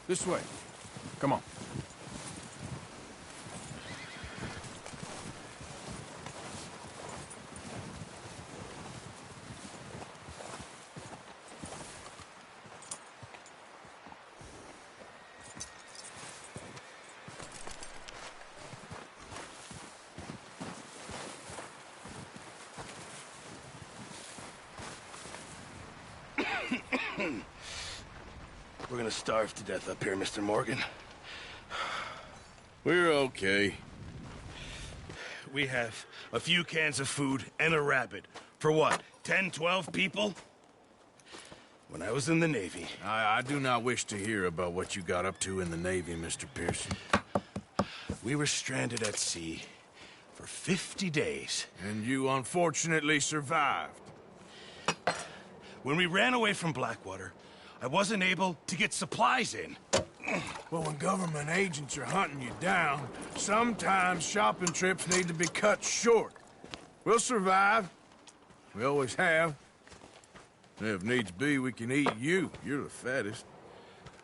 This way. Come on. We're gonna starve to death up here, Mr. Morgan. We're okay. We have a few cans of food and a rabbit. For what, 10, 12 people? When I was in the Navy... I do not wish to hear about what you got up to in the Navy, Mr. Pearson. We were stranded at sea for 50 days. And you unfortunately survived. When we ran away from Blackwater, I wasn't able to get supplies in. Well, when government agents are hunting you down, sometimes shopping trips need to be cut short. We'll survive. We always have. If needs be, we can eat you. You're the fattest.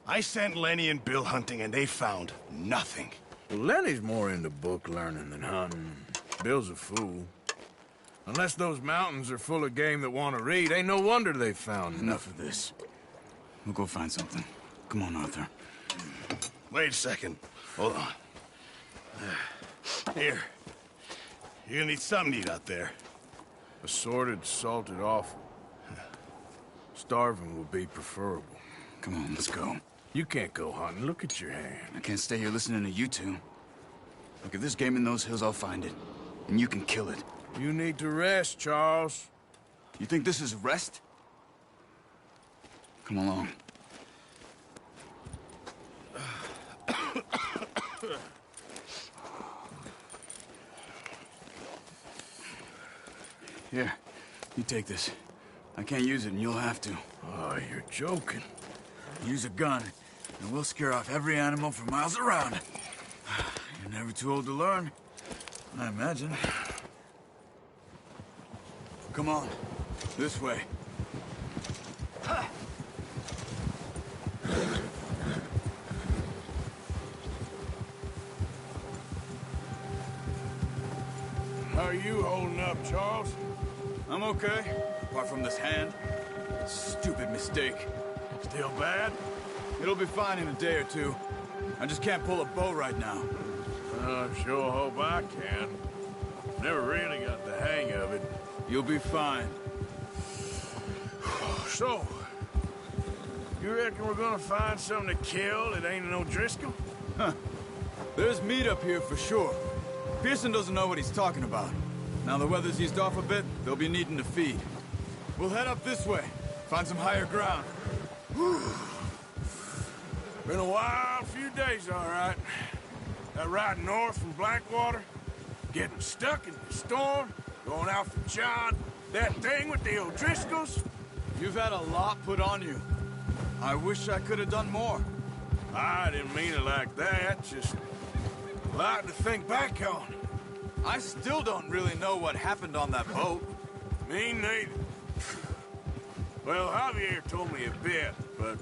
I sent Lenny and Bill hunting, and they found nothing. Well, Lenny's more into book learning than hunting. Bill's a fool. Unless those mountains are full of game that want to read, ain't no wonder they found Enough of this. We'll go find something. Come on, Arthur. Wait a second. Hold on. Here. You're gonna need something to eat out there. Assorted, salted offal. Starving would be preferable. Come on, let's go. You can't go hunting. Look at your hand. I can't stay here listening to you two. Look, if there's game in those hills, I'll find it. And you can kill it. You need to rest, Charles. You think this is rest? Come along. Here, you take this. I can't use it, and you'll have to. Oh, you're joking. Use a gun, and we'll scare off every animal for miles around. You're never too old to learn, I imagine. Come on, this way. How are you holding up, Charles? I'm okay, apart from this hand. Stupid mistake. Still bad? It'll be fine in a day or two. I just can't pull a bow right now. I sure hope I can. Never really got the hang of it. You'll be fine. So, you reckon we're gonna find something to kill that ain't no Driscoll? Huh. There's meat up here for sure. Pearson doesn't know what he's talking about. Now the weather's eased off a bit, they'll be needing to feed. We'll head up this way, find some higher ground. Been a wild few days, all right. That ride north from Blackwater, getting stuck in the storm, going out for John, that thing with the O'Driscolls. You've had a lot put on you. I wish I could have done more. I didn't mean it like that, just a lot to think back on. I still don't really know what happened on that boat. Me neither. Well, Javier told me a bit, but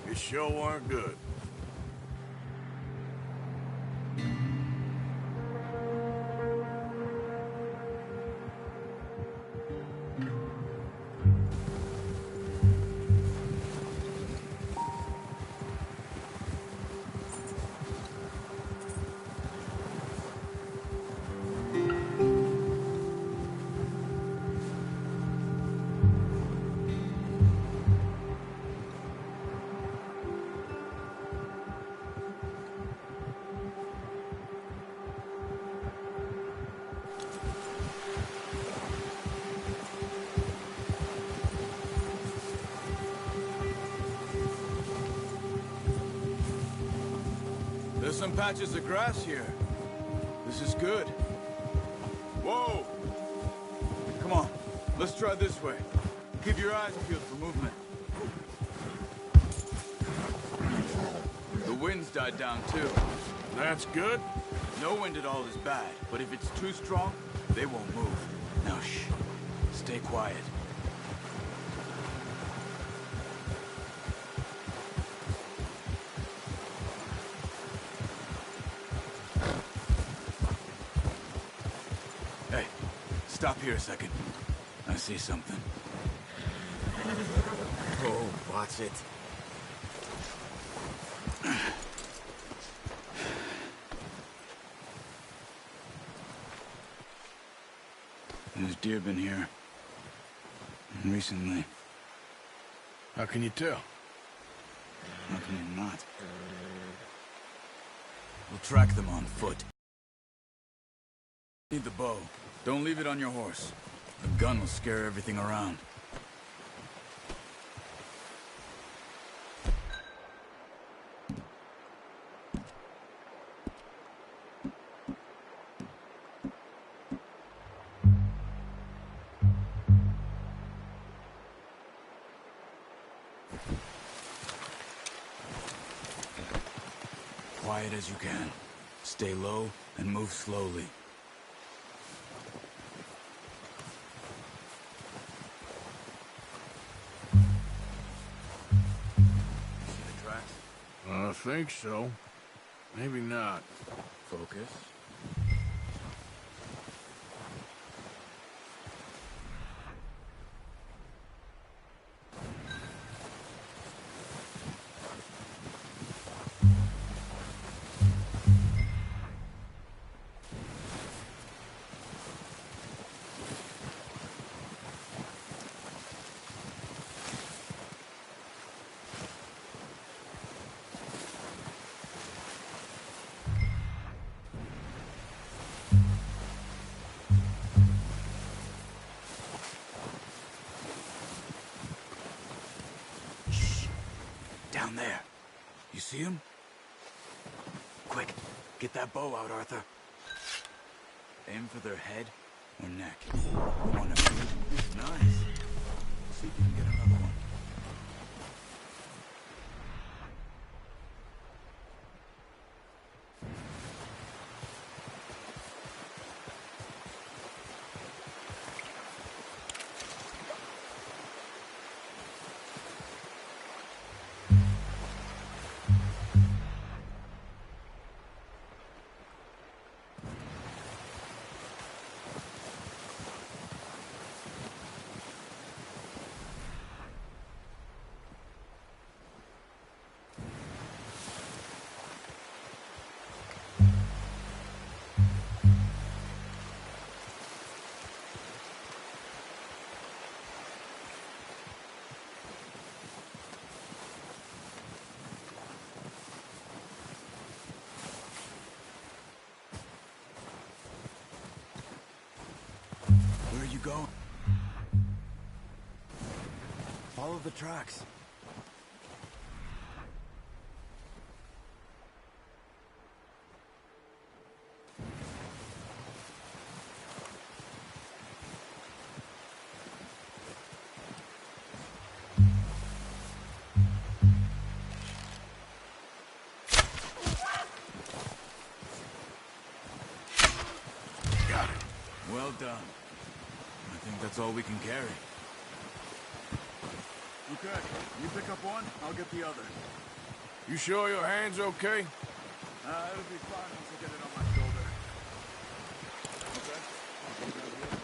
it sure weren't good. There's some patches of grass here. This is good. Whoa! Come on, let's try this way. Keep your eyes peeled for movement. The wind's died down too. That's good. No wind at all is bad, but if it's too strong, they won't move. Now shh. Stay quiet. Stop here a second. I see something. Oh, watch it. There's deer been here. Recently. How can you tell? How can you not? We'll track them on foot. Need the bow. Don't leave it on your horse. The gun will scare everything around. Quiet as you can. Stay low and move slowly. See the tracks? I think so. Maybe not. Focus. Down there. You see him? Quick, get that bow out, Arthur. Aim for their head or neck. One of them. Nice. See if you can get another one. Where are you going? Follow the tracks. Got it. Well done. I think that's all we can carry. Okay, you pick up one, I'll get the other. You sure your hand's okay? It'll be fine once I get it on my shoulder. Okay. I'll take that with me.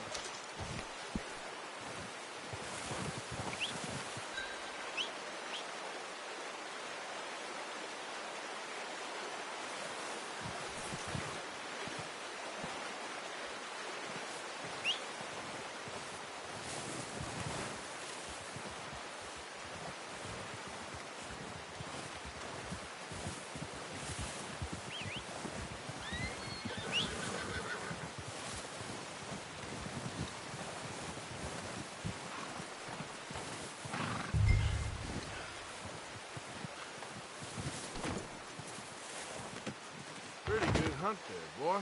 Pretty good hunt there, boy.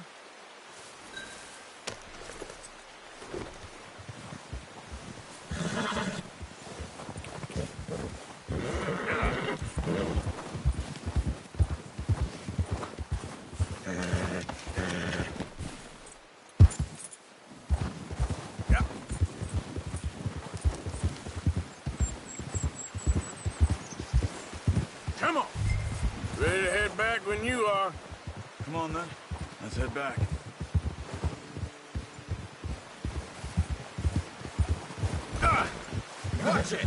Come on. Ready to head back when you are. Come on then. Let's head back. Watch it!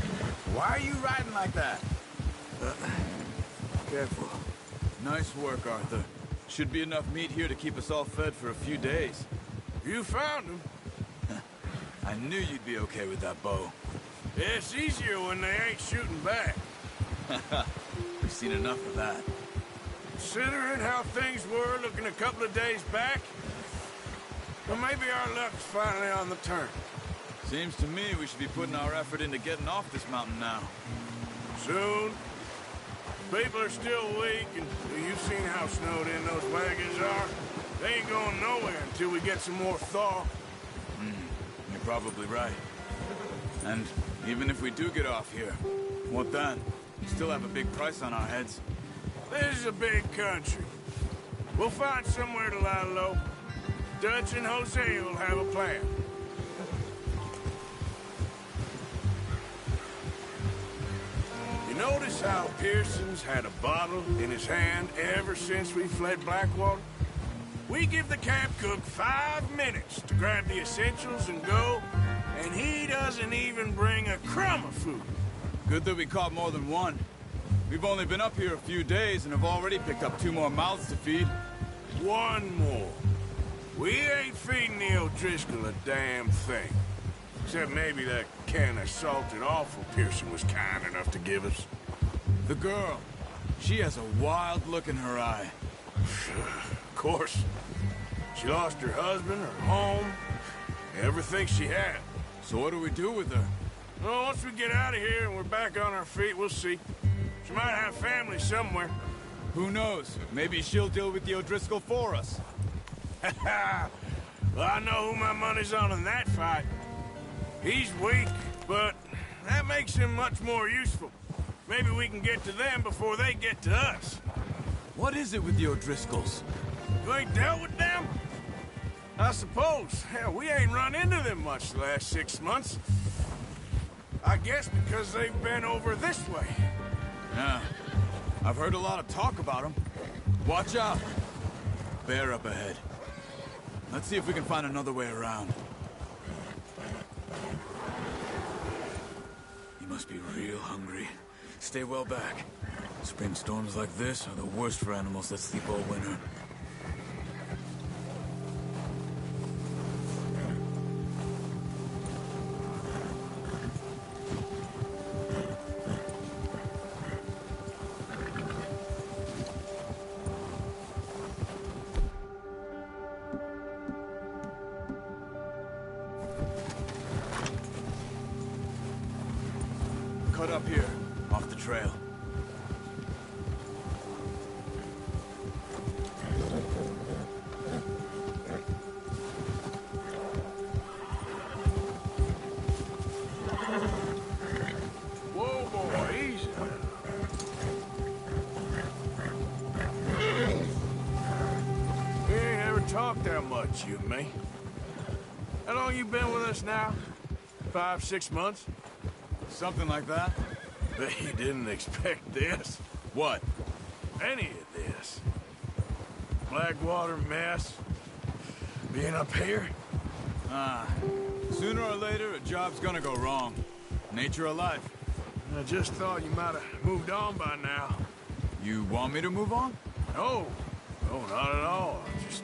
Why are you riding like that? Careful. Nice work, Arthur. Should be enough meat here to keep us all fed for a few days. You found him. I knew you'd be okay with that bow. Yeah, it's easier when they ain't shooting back. We've seen enough of that. Considering how things were looking a couple of days back, well, maybe our luck's finally on the turn. Seems to me we should be putting our effort into getting off this mountain now. Soon. People are still weak, and you've seen how snowed in those wagons are. They ain't going nowhere until we get some more thaw. You're probably right. And even if we do get off here, what then? We still have a big price on our heads. This is a big country. We'll find somewhere to lie low. Dutch and Jose will have a plan. You notice how Pearson's had a bottle in his hand ever since we fled Blackwater? We give the camp cook 5 minutes to grab the essentials and go, and he doesn't even bring a crumb of food. Good that we caught more than one. We've only been up here a few days and have already picked up 2 more mouths to feed. 1 more. We ain't feeding the O'Driscoll a damn thing. Except maybe that can of salted offal Pearson was kind enough to give us. The girl. She has a wild look in her eye. Of course. She lost her husband, her home, everything she had. So what do we do with her? Well, once we get out of here and we're back on our feet, we'll see. She might have family somewhere. Who knows? Maybe she'll deal with the O'Driscoll for us. Well, I know who my money's on in that fight. He's weak, but that makes him much more useful. Maybe we can get to them before they get to us. What is it with the O'Driscolls? You ain't dealt with them? I suppose. Hell, we ain't run into them much the last 6 months. I guess because they've been over this way. Yeah. I've heard a lot of talk about them. Watch out. Bear up ahead. Let's see if we can find another way around. You must be real hungry. Stay well back. Spring storms like this are the worst for animals that sleep all winter. Cut up here, off the trail. Whoa, boy, easy. We ain't ever talked that much, you and me. How long you been with us now? 5, 6 months? Something like that? Bet you didn't expect this. What? Any of this. Blackwater mess. Being up here. Sooner or later, a job's gonna go wrong. Nature of life. I just thought you might have moved on by now. You want me to move on? No. No, not at all. I just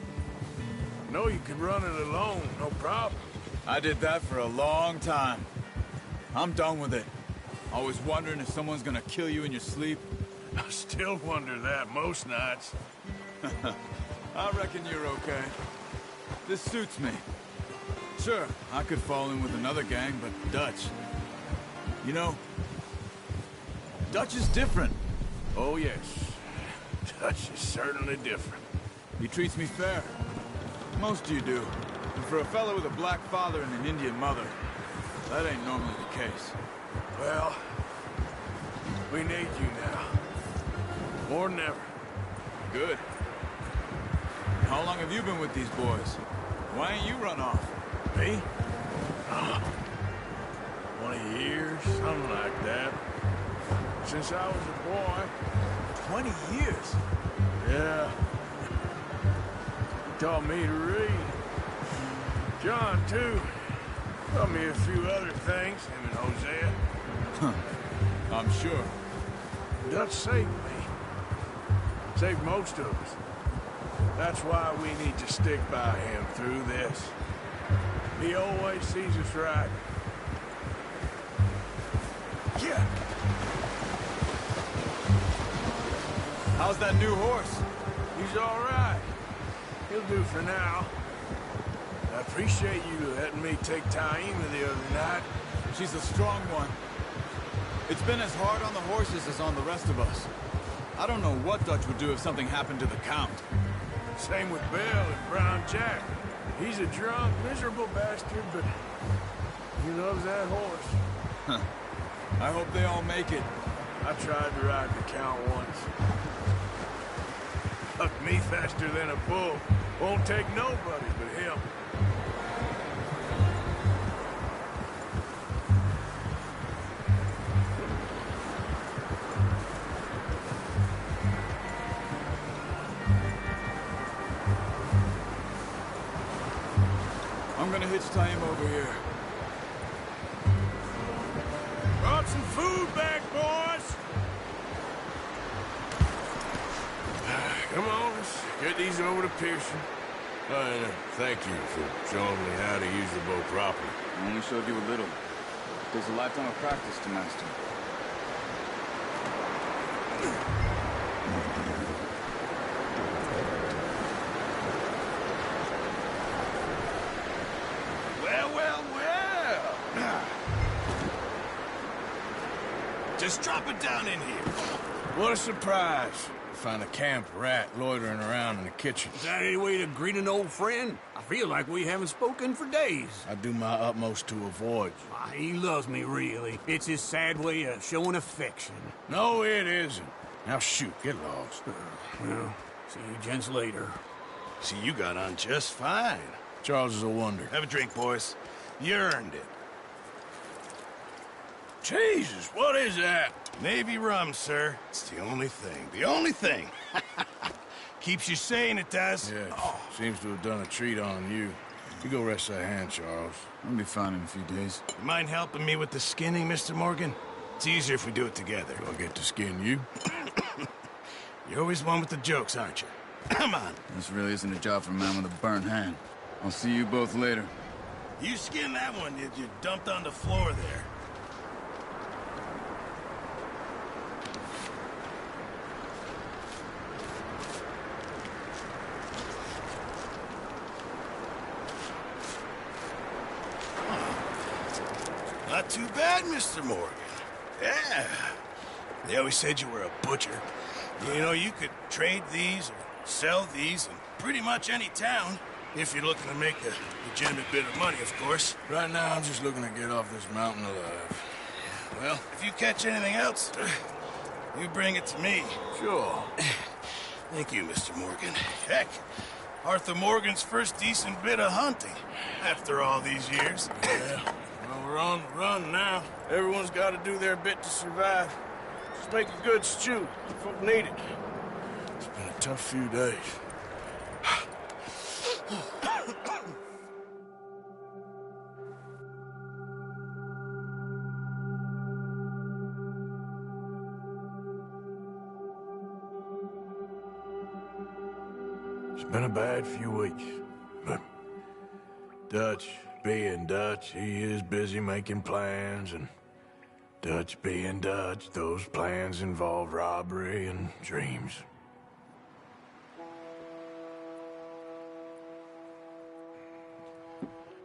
know you could run it alone, no problem. I did that for a long time. I'm done with it. Always wondering if someone's gonna kill you in your sleep. I still wonder that most nights. I reckon you're okay. This suits me. Sure, I could fall in with another gang, but Dutch... You know, Dutch is different. Oh, yes. Dutch is certainly different. He treats me fair. Most of you do. And for a fellow with a black father and an Indian mother, that ain't normally the case. Well, we need you now. More than ever. Good. How long have you been with these boys? Why ain't you run off? Me? 20 years, something like that. Since I was a boy. 20 years? Yeah. He taught me to read. John, too. Taught me a few other things, him and Hosea. I'm sure. Dutch saved me. Saved most of us. That's why we need to stick by him through this. He always sees us right. Yeah. How's that new horse? He's all right. He'll do for now. I appreciate you letting me take Taima the other night. She's a strong one. It's been as hard on the horses as on the rest of us. I don't know what Dutch would do if something happened to the Count. Same with Bill and Brown Jack. He's a drunk, miserable bastard, but he loves that horse. I hope they all make it. I tried to ride the Count once. Hucked me faster than a bull. Won't take nobody but him. I'm gonna hitch Taima over here. Brought some food back, boys! Come on, let's get these over to Pearson. And thank you for showing me how to use the boat properly. I only showed you a little. There's a lifetime of practice to master. Well. Just drop it down in here. What a surprise. Find a camp rat loitering around in the kitchen. Is that any way to greet an old friend? I feel like we haven't spoken for days. I do my utmost to avoid you. Ah, he loves me, really. It's his sad way of showing affection. No, it isn't. Now shoot, get lost. Well, see you gents later. See, you got on just fine. Charles is a wonder. Have a drink, boys. You earned it. Jesus, what is that? Navy rum, sir. It's the only thing. The only thing. Keeps you sane, it does. Yeah, seems to have done a treat on you. You go rest that hand, Charles. I'll be fine in a few days. You mind helping me with the skinning, Mr. Morgan? It's easier if we do it together. Do I get to skin you? You're always one with the jokes, aren't you? Come on. This really isn't a job for a man with a burnt hand. I'll see you both later. You skin that one you dumped on the floor there. Not too bad, Mr. Morgan. Yeah. They always said you were a butcher. You know, you could trade these or sell these in pretty much any town. If you're looking to make a legitimate bit of money, of course. Right now, I'm just looking to get off this mountain alive. Well, if you catch anything else, you bring it to me. Sure. Thank you, Mr. Morgan. Heck, Arthur Morgan's first decent bit of hunting after all these years. Yeah. Well, we're on the run now. Everyone's got to do their bit to survive. Just make a good stew. Folk need it. It's been a tough few days. It's been a bad few weeks, but Dutch being Dutch, he is busy making plans, and Dutch being Dutch, those plans involve robbery and dreams.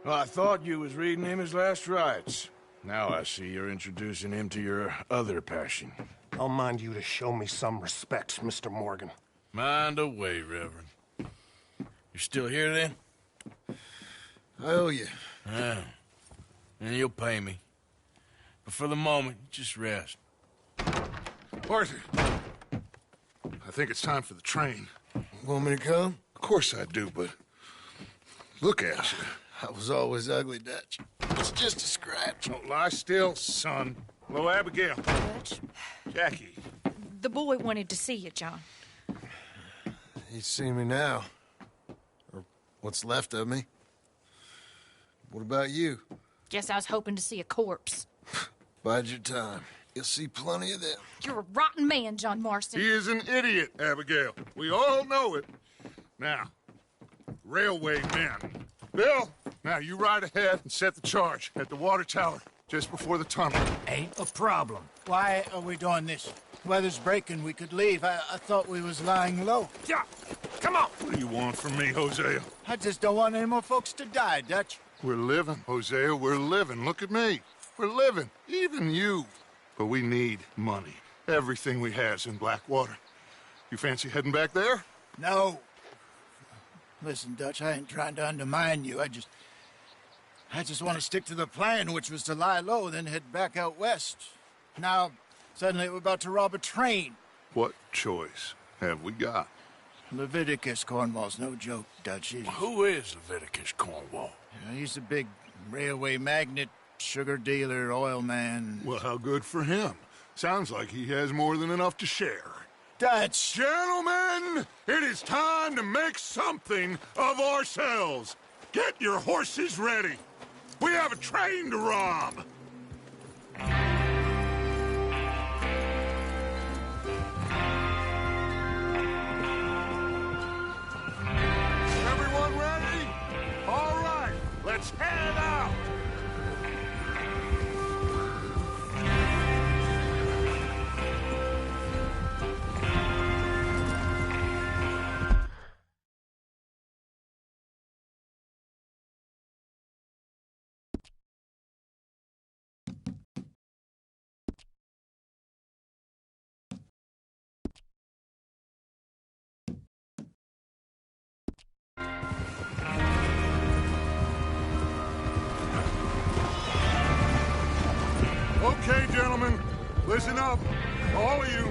Well, I thought you was reading him his last rites. Now I see you're introducing him to your other passion. I'll mind you to show me some respect, Mr. Morgan. Mind away, Reverend. You're still here, then? I owe you. Yeah. And you'll pay me. But for the moment, just rest. Arthur, I think it's time for the train. Want me to come? Of course I do, but look at you. I was always ugly, Dutch. It's just a scratch. Don't lie still, son. Hello, Abigail. Dutch, Jackie. the boy wanted to see you, John. He's seen me now. Or what's left of me. What about you? Guess I was hoping to see a corpse. Bide your time. You'll see plenty of them. You're a rotten man, John Marston. He is an idiot, Abigail. We all know it. Now, railway men. Bill, now you ride ahead and set the charge at the water tower just before the tunnel. Ain't a problem. Why are we doing this? Weather's breaking. We could leave. I thought we was lying low. Yeah, come on. What do you want from me, Hosea? I just don't want any more folks to die, Dutch. We're living, Hosea. We're living. Look at me. We're living. Even you. But we need money. Everything we has in Blackwater. You fancy heading back there? No. Listen, Dutch, I ain't trying to undermine you. I just want to stick to the plan, which was to lie low, then head back out west. Now, suddenly we're about to rob a train. What choice have we got? Leviticus Cornwall's no joke, Dutch. Who is Leviticus Cornwall? He's a big railway magnate, sugar dealer, oil man. Well, how good for him. Sounds like he has more than enough to share. Dutch! Gentlemen, it is time to make something of ourselves. Get your horses ready. We have a train to rob. Everyone ready? All right, let's head out. Okay, gentlemen, listen up, all of you.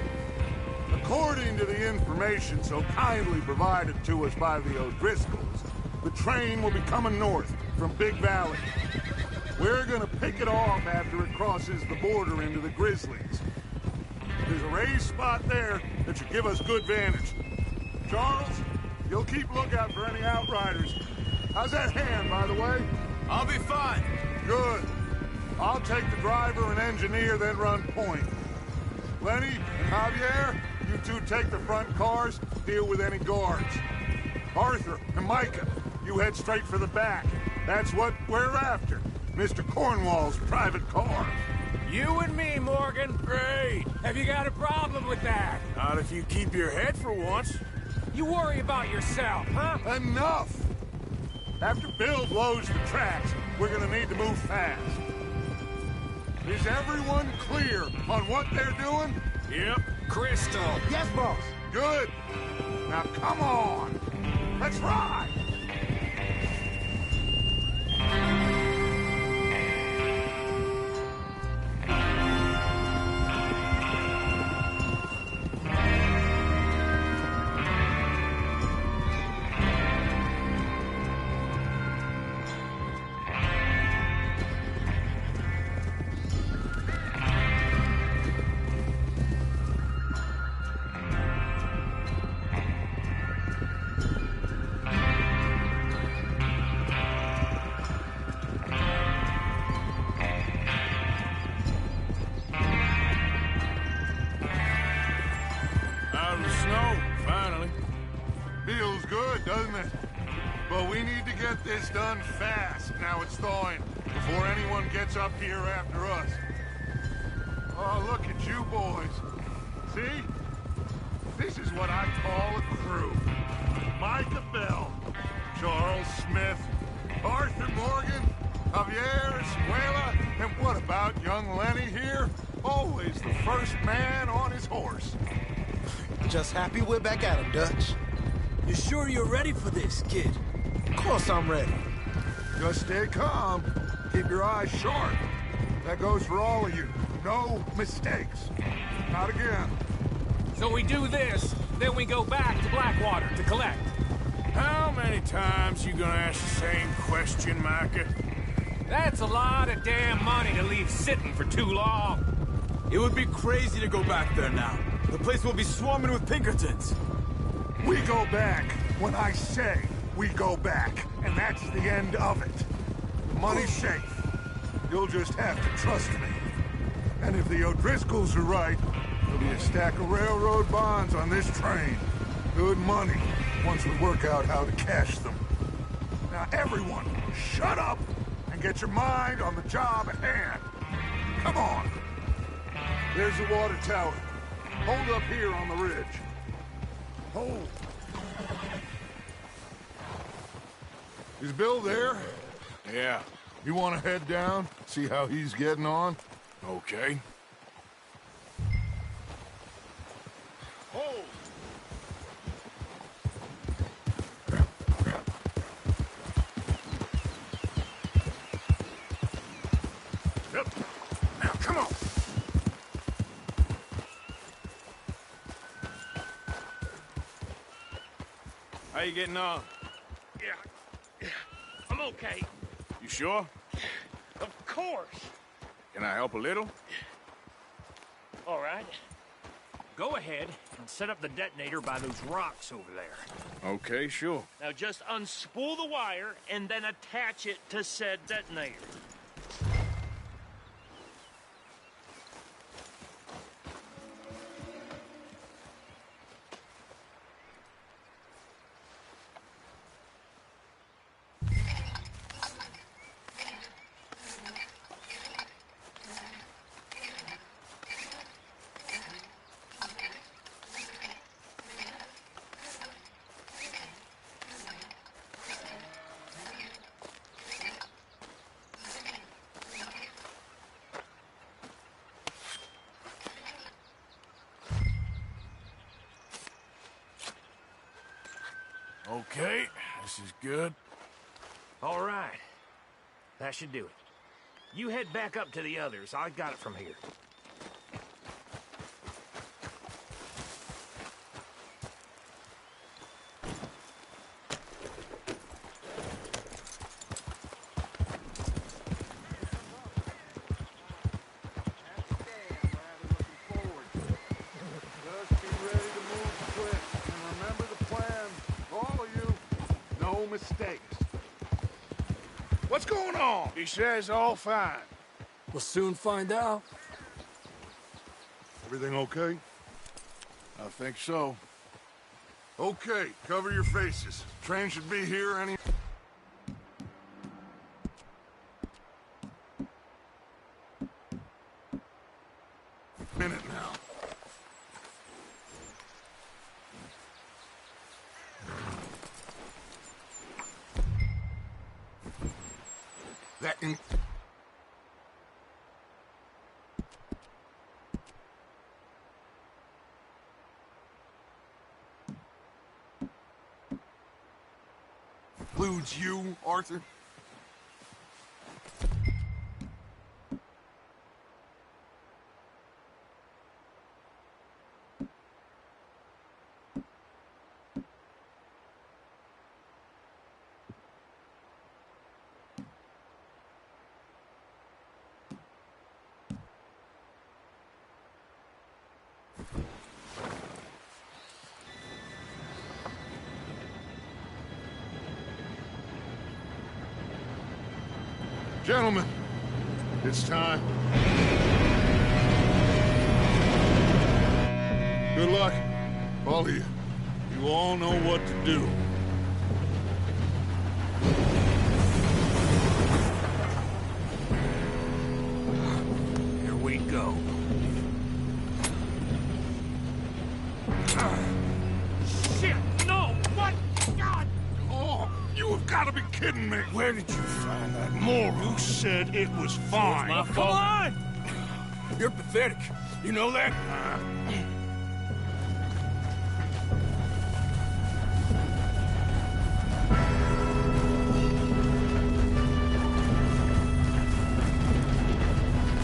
According to the information so kindly provided to us by the O'Driscolls, the train will be coming north from Big Valley. We're gonna pick it off after it crosses the border into the Grizzlies. There's a raised spot there that should give us good vantage. Charles, you'll keep lookout for any outriders. How's that hand, by the way? I'll be fine. Good. I'll take the driver and engineer, then run point. Lenny and Javier, you two take the front cars, deal with any guards. Arthur and Micah, you head straight for the back. That's what we're after. Mr. Cornwall's private car. You and me, Morgan. Great. Have you got a problem with that? Not if you keep your head for once. You worry about yourself, huh? Enough! After Bill blows the tracks, we're gonna need to move fast. Is everyone clear on what they're doing? Yep. Crystal. Yes, boss. Good. Now come on. Let's ride. Out of the snow, finally. Feels good, doesn't it? But we need to get this done fast, now it's thawing, before anyone gets up here after us. Oh, look at you boys. See? This is what I call a crew. Micah Bell, Charles Smith, Arthur Morgan, Javier Escuela, and what about young Lenny here? Always the first man on his horse. Just happy we're back at him, Dutch. You sure you're ready for this, kid? Of course I'm ready. Just stay calm. Keep your eyes sharp. That goes for all of you. No mistakes. Not again. So we do this, then we go back to Blackwater to collect. How many times you gonna ask the same question, Micah? That's a lot of damn money to leave sitting for too long. It would be crazy to go back there now. The place will be swarming with Pinkertons. We go back when I say we go back. And that's the end of it. The money's safe. You'll just have to trust me. And if the O'Driscolls are right, there'll be a stack of railroad bonds on this train. Good money, once we work out how to cash them. Now everyone, shut up and get your mind on the job at hand. Come on. There's the water tower. Hold up here on the ridge. Hold. Is Bill there? Yeah. You want to head down, see how he's getting on? Okay. Hold! Yep. Now, come on. How you getting on? Yeah. I'm okay. You sure? Of course. Can I help a little? All right. Go ahead and set up the detonator by those rocks over there. Okay, sure. Now just unspool the wire and then attach it to said detonator. Okay, this is good. All right. That should do it. You head back up to the others. I got it from here. Just be ready to move quick. And remember the plan. All of you, no mistakes. What's going on? He says all fine. We'll soon find out. Everything okay? I think so. Okay, cover your faces. Train should be here any minute now. That includes you, Arthur? Gentlemen, it's time. Good luck, all of you. You all know what to do. Here we go. Shit! No! What? God! Oh, you have got to be kidding me. Where did you find that moral? You said it was fine. My fault. Come on! You're pathetic. You know that?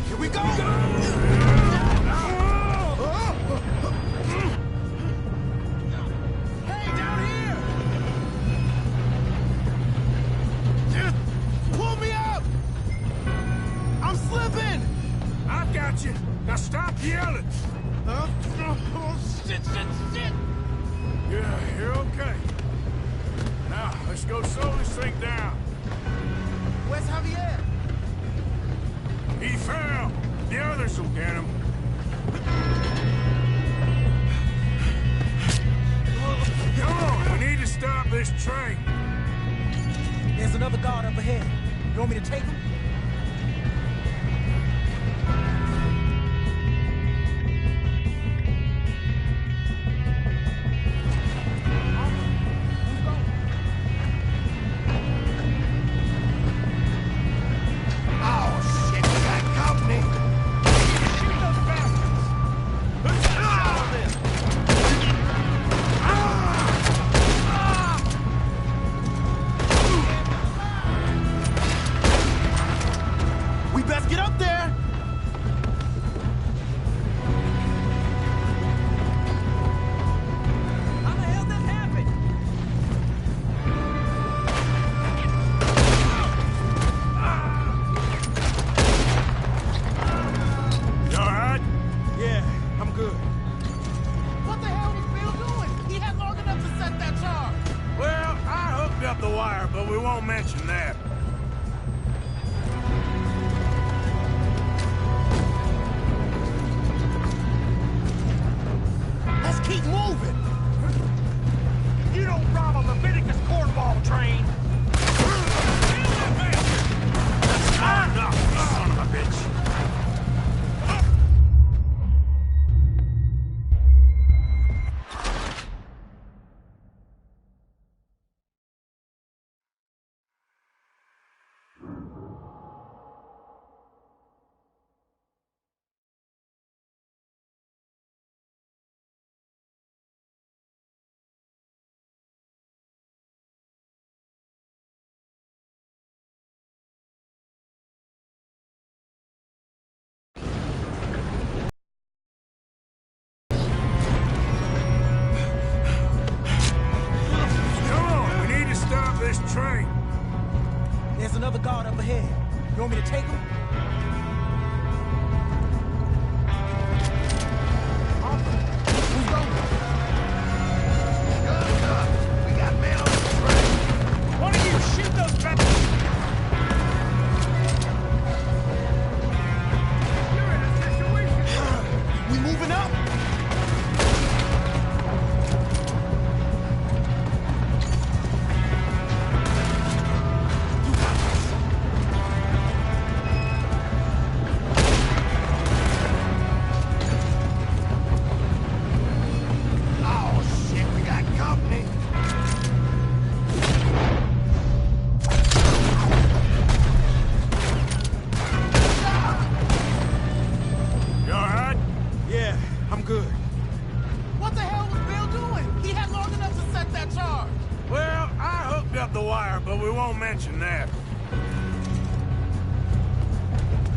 Here we go! Hey, down here! Just pull me up! I'm slipping! I've got you. Now stop yelling. Oh, shit! Yeah, you're okay. Now, let's go slow this thing down. Where's Javier? He fell! The others will get him. Come on, we need to stop this train. There's another guard up ahead. You want me to take him? Train. There's another guard up ahead. You want me to take him? Who's going? Guns up. We got men on the train. One of you shoot those bastards! You're in a situation! We moving up? Mention that.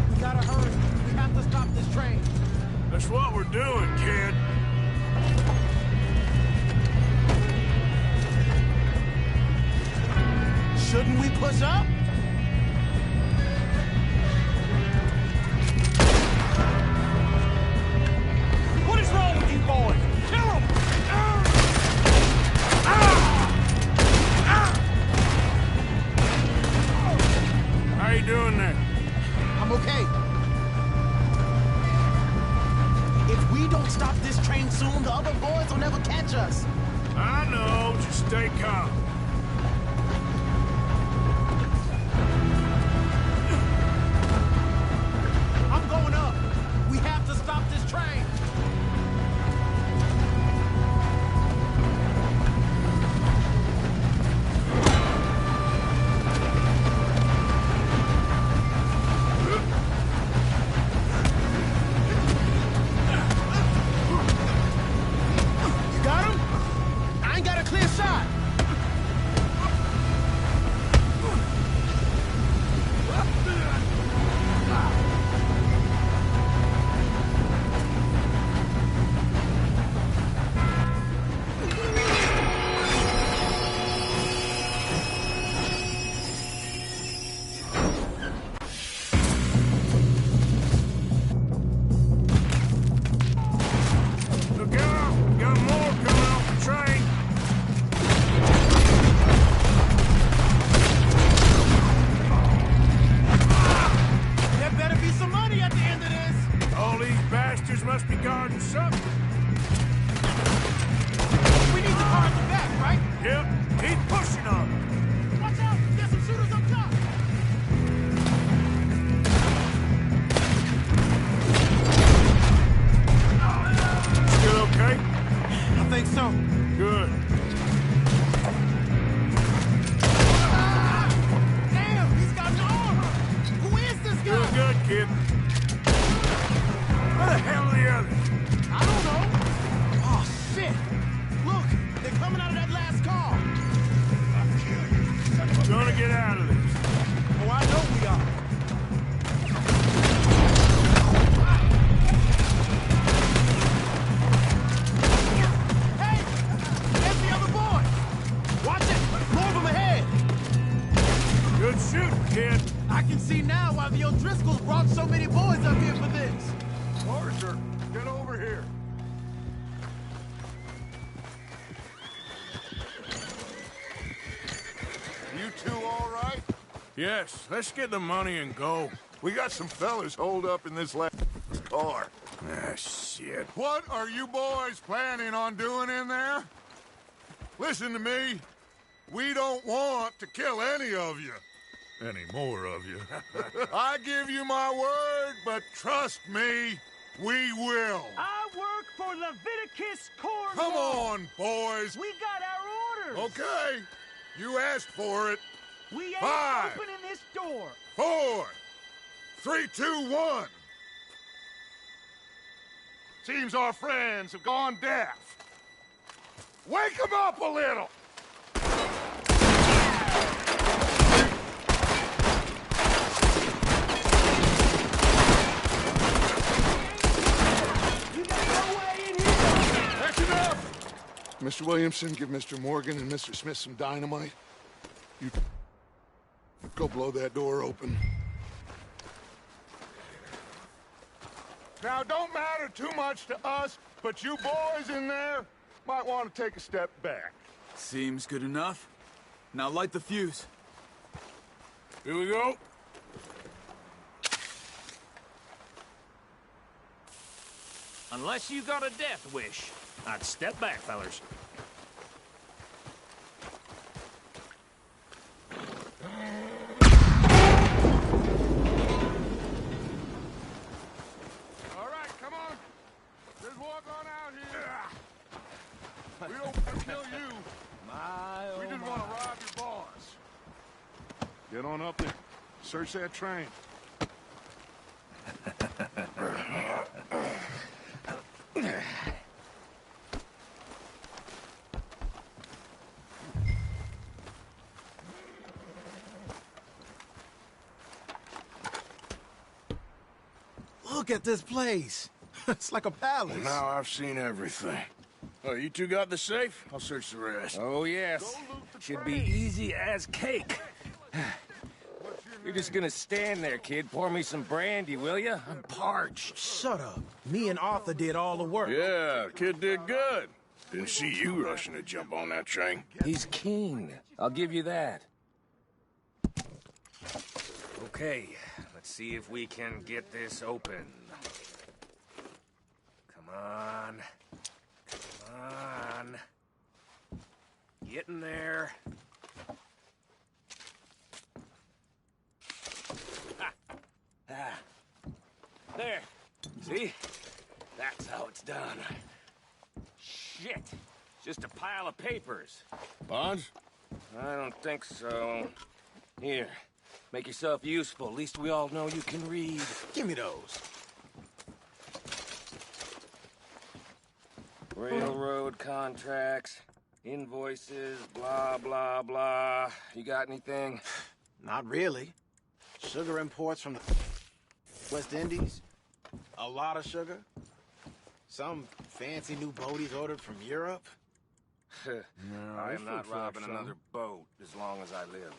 We gotta hurry. We have to stop this train. That's what we're doing, kid. Shouldn't we push up? What is wrong with you boys? Kill them! How you doing there? I'm okay. If we don't stop this train soon, the other boys will never catch us. I know. Just stay calm. I'm going up. We have to stop this train. shooting, kid. I can see now why the O'Driscolls brought so many boys up here for this. Arthur, get over here. You two all right? Yes, let's get the money and go. We got some fellas holed up in this last car. Ah, shit. What are you boys planning on doing in there? Listen to me. We don't want to kill any of you. Any more of you. I give you my word, but trust me, we will. I work for Leviticus Cornwall. Come on, boys. We got our orders. Okay. You asked for it. We ain't 5, opening this door. 4, 3, 2, 1. Seems our friends have gone deaf. Wake them up a little. That's enough! Mr. Williamson, give Mr. Morgan and Mr. Smith some dynamite. You go blow that door open. Now, don't matter too much to us, but you boys in there might want to take a step back. Seems good enough. Now light the fuse. Here we go. Unless you got a death wish, I'd step back, fellers. All right, come on. Just walk on out here. We don't want to kill you. We just want to rob your boss. Get on up there. Search that train. Look at this place. It's like a palace. Now I've seen everything. Oh, you two got the safe? I'll search the rest. Oh, yes. Should be easy as cake. You're just gonna stand there, kid. Pour me some brandy, will you? I'm parched. Shut up. Me and Arthur did all the work. Yeah, kid did good. Didn't see you rushing to jump on that train. He's keen. I'll give you that. Okay, let's see if we can get this open. Come on. Come on. Get in there. There. See? That's how it's done. Shit. Just a pile of papers. Bonds? I don't think so. Here. Make yourself useful. At least we all know you can read. Give me those. Railroad contracts, invoices, blah, blah, blah. You got anything? Not really. Sugar imports from the West Indies. A lot of sugar. Some fancy new boat he's ordered from Europe. I am not robbing another boat as long as I live.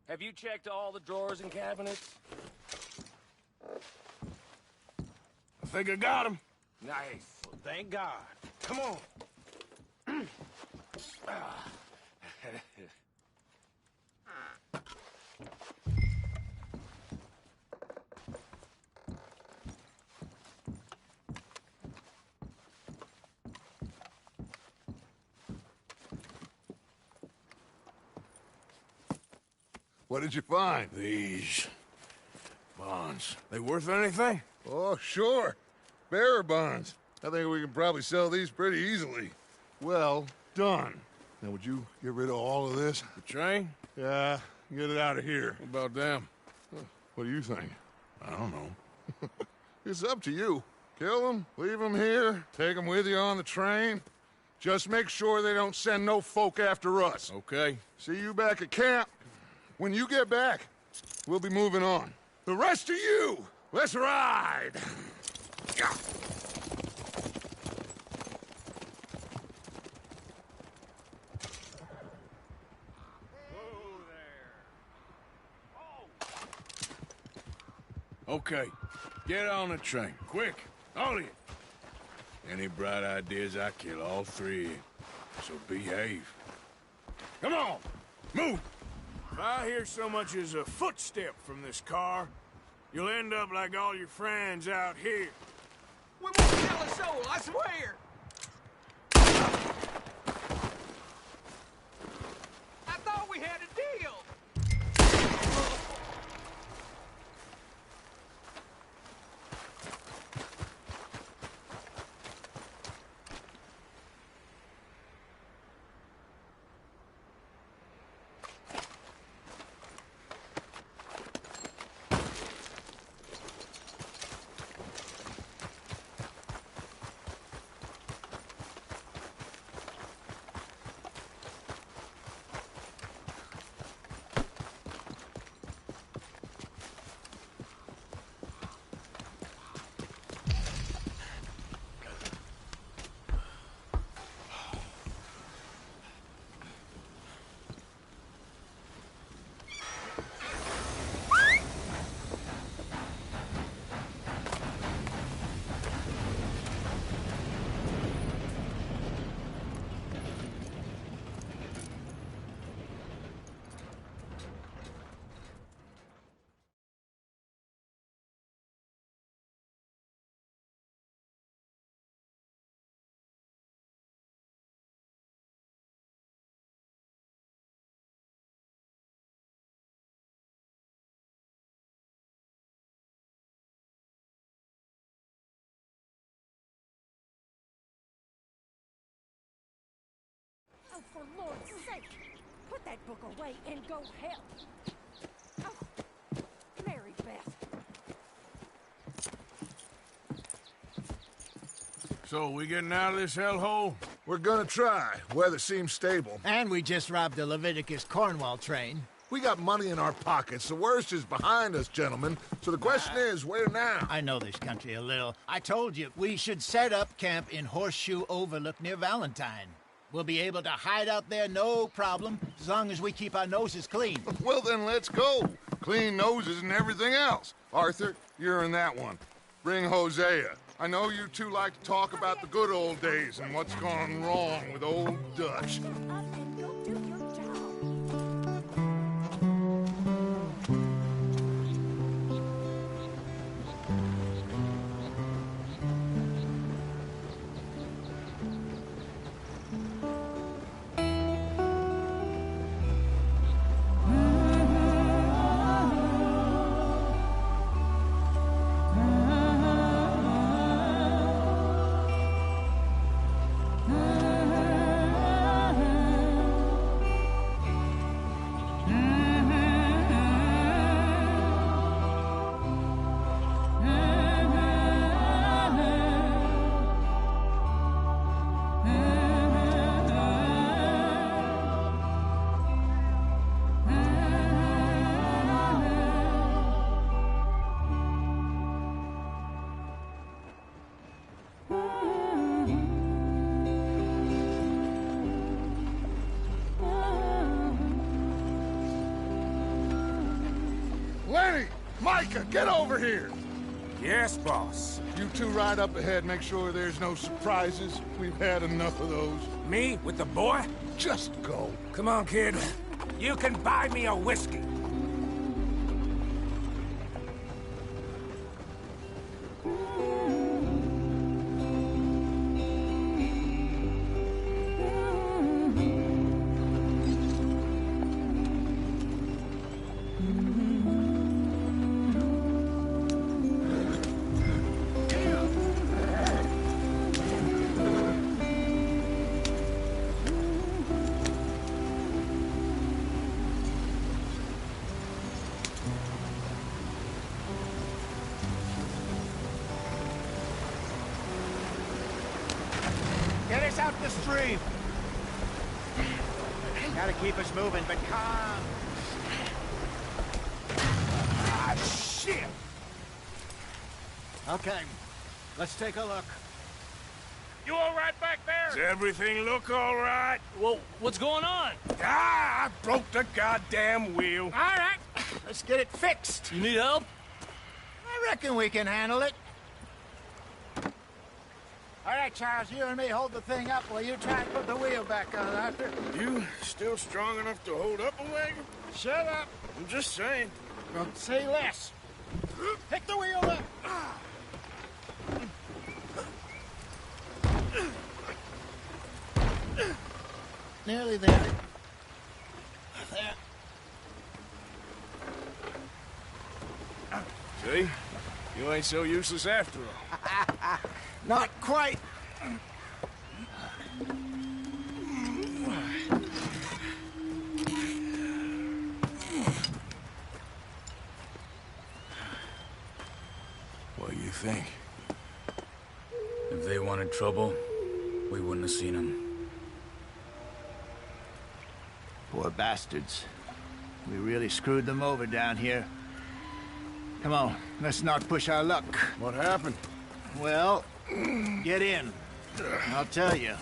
Have you checked all the drawers and cabinets? I think I got him. Nice. Well, thank God. Come on. What did you find? These bonds. They worth anything? Oh, sure. Bearer bonds. I think we can probably sell these pretty easily. Well done. Now, would you get rid of all of this? The train? Yeah, get it out of here. What about them? What do you think? I don't know. It's up to you. Kill them, leave them here, take them with you on the train. Just make sure they don't send no folk after us. Okay. See you back at camp. When you get back, we'll be moving on. The rest of you, let's ride! Okay, get on the train. Quick, all of you. Any bright ideas, I kill all three. So behave. Come on, move! If I hear so much as a footstep from this car, you'll end up like all your friends out here. We won't tell a soul, I swear! I thought we had a deal! Oh, for Lord's sake! Put that book away and go help! Oh, Mary Beth. So, we getting out of this hellhole? We're gonna try. Weather seems stable. And we just robbed the Leviticus Cornwall train. We got money in our pockets. The worst is behind us, gentlemen. So the question is, where now? I know this country a little. I told you, we should set up camp in Horseshoe Overlook near Valentine. We'll be able to hide out there, no problem, as long as we keep our noses clean. Well, then let's go. Clean noses and everything else. Arthur, you're in that one. Bring Hosea. I know you two like to talk about the good old days and what's gone wrong with old Dutch. Lenny! Micah, get over here! Yes, boss. You two ride up ahead, make sure there's no surprises. We've had enough of those. Me with the boy? Just go. Come on, kid. You can buy me a whiskey. Get us out the stream. Gotta keep us moving, but calm. Ah, shit! Okay, let's take a look. You all right back there? Does everything look all right? Well, what's going on? Ah, I broke the goddamn wheel. All right, let's get it fixed. You need help? reckon we can handle it. All right, Charles, you and me hold the thing up while you try and put the wheel back on, Arthur. You still strong enough to hold up a wagon? Shut up. I'm just saying. Well, say less. Pick the wheel up. Nearly there. There. See? You ain't so useless after all. Not quite. What do you think? If they wanted trouble, we wouldn't have seen them. Poor bastards. We really screwed them over down here. Come on, let's not push our luck. What happened? Well, get in. I'll tell you.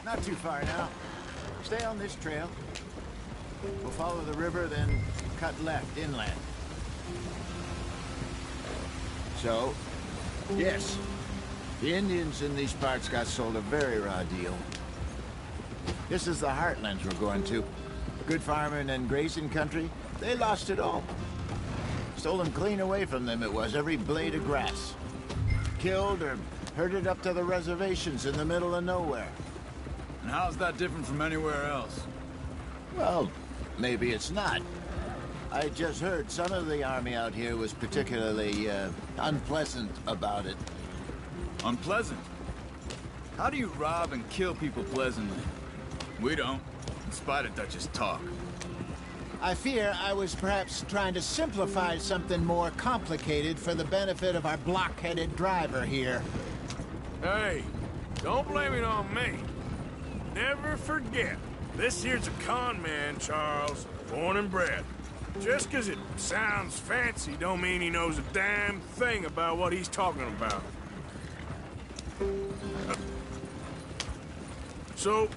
Not too far now. Stay on this trail. We'll follow the river, then cut left inland. So, yes, the Indians in these parts got sold a very raw deal. This is the heartlands we're going to. Good farming and grazing country, they lost it all. Stolen clean away from them it was, every blade of grass. Killed or herded up to the reservations in the middle of nowhere. And how's that different from anywhere else? Well, maybe it's not. I just heard some of the army out here was particularly, unpleasant about it. Unpleasant? How do you rob and kill people pleasantly? We don't, in spite of Dutch's talk. I fear I was perhaps trying to simplify something more complicated for the benefit of our block-headed driver here. Hey, don't blame it on me. Never forget, this here's a con man, Charles, born and bred. Just 'cause it sounds fancy don't mean he knows a damn thing about what he's talking about. So,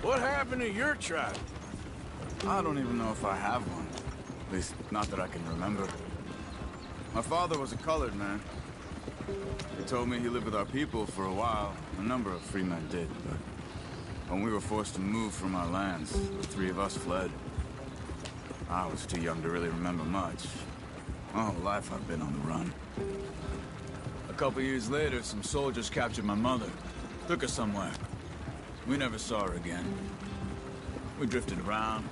what happened to your tribe? I don't even know if I have one. At least, not that I can remember. My father was a colored man. He told me he lived with our people for a while. A number of free men did, but when we were forced to move from our lands, the three of us fled. I was too young to really remember much. My whole life I've been on the run. A couple years later, some soldiers captured my mother. Took her somewhere. We never saw her again. We drifted around.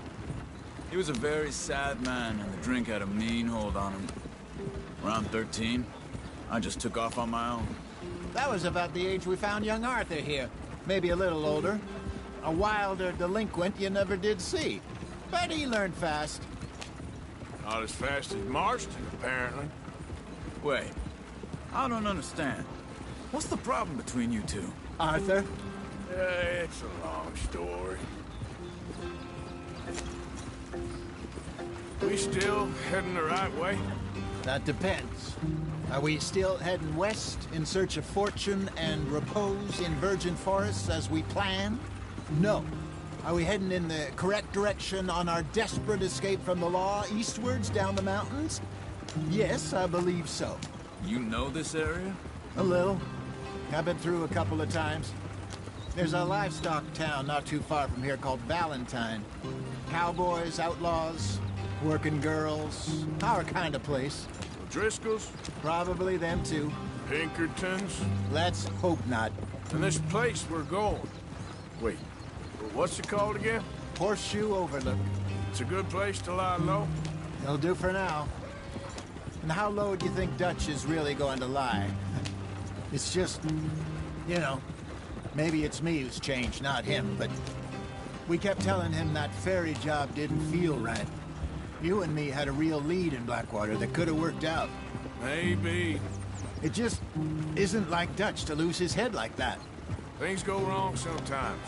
He was a very sad man, and the drink had a mean hold on him. Around 13, I just took off on my own. That was about the age we found young Arthur here. Maybe a little older. A wilder delinquent you never did see. But he learned fast. Not as fast as Marston, apparently. Wait, I don't understand. What's the problem between you two? Arthur? It's a long story. We still heading the right way? That depends. Are we still heading west in search of fortune and repose in virgin forests as we planned? No. Are we heading in the correct direction on our desperate escape from the law eastwards down the mountains? Yes, I believe so. You know this area? A little. I've been through a couple of times. There's a livestock town not too far from here called Valentine. Cowboys, outlaws, working girls, our kind of place. Driscolls? Probably them too. Pinkertons? Let's hope not. And this place we're going. Wait, what's it called again? Horseshoe Overlook. It's a good place to lie low? It'll do for now. And how low do you think Dutch is really going to lie? It's just, you know, maybe it's me who's changed, not him, but we kept telling him that ferry job didn't feel right. You and me had a real lead in Blackwater that could have worked out. Maybe. It just isn't like Dutch to lose his head like that. Things go wrong sometimes.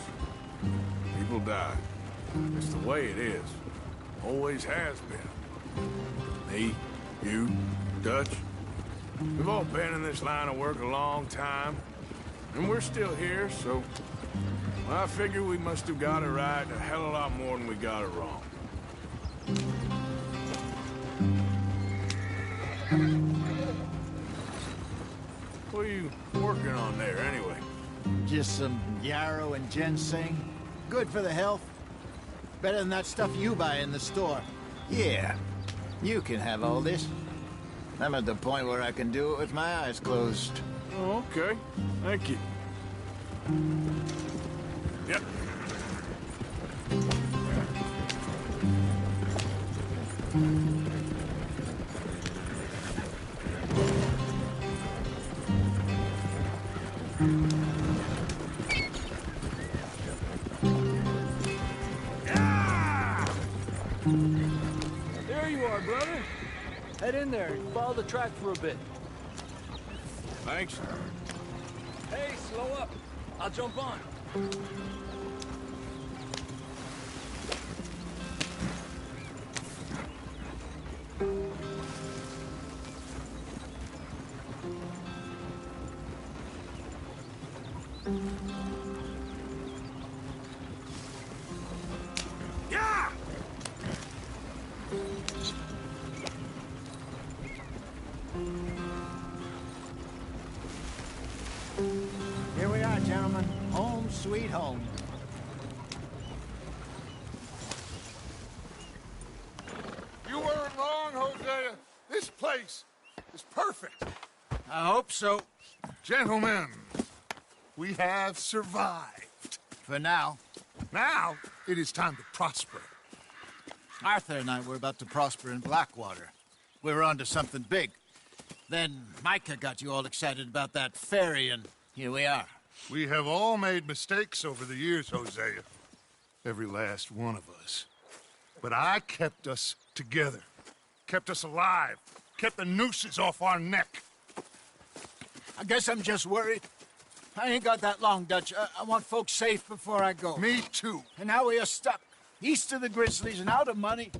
People die. It's the way it is. Always has been. Me, you, Dutch. We've all been in this line of work a long time. And we're still here, so Well, I figure we must have got it right a hell of a lot more than we got it wrong. What are you working on there, anyway? Just some yarrow and ginseng. Good for the health. Better than that stuff you buy in the store. Yeah, you can have all this. I'm at the point where I can do it with my eyes closed. Oh, okay. Thank you. Yep. There you are, brother. Head in there and follow the track for a bit. Thanks. Hey, slow up. I'll jump on. Yeah! Here we are, gentlemen. Home sweet home. You weren't wrong, Hosea. This place is perfect. I hope so. Gentlemen, we have survived. For now. Now, it is time to prosper. Arthur and I were about to prosper in Blackwater. We were onto something big. Then Micah got you all excited about that ferry, and here we are. We have all made mistakes over the years, Hosea. Every last one of us. But I kept us together. Kept us alive. Kept the nooses off our neck. I guess I'm just worried. I ain't got that long, Dutch. I want folks safe before I go. Me too. And now we are stuck. East of the Grizzlies and out of money.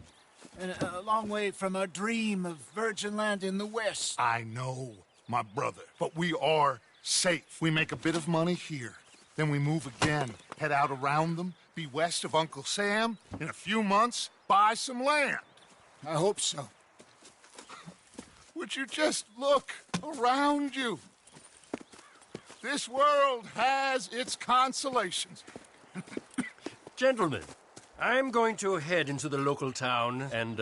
And a long way from our dream of virgin land in the west. I know, my brother. But we are safe. We make a bit of money here. Then we move again. Head out around them. Be west of Uncle Sam. In a few months, buy some land. I hope so. Would you just look around you? This world has its consolations. Gentlemen, I'm going to head into the local town and,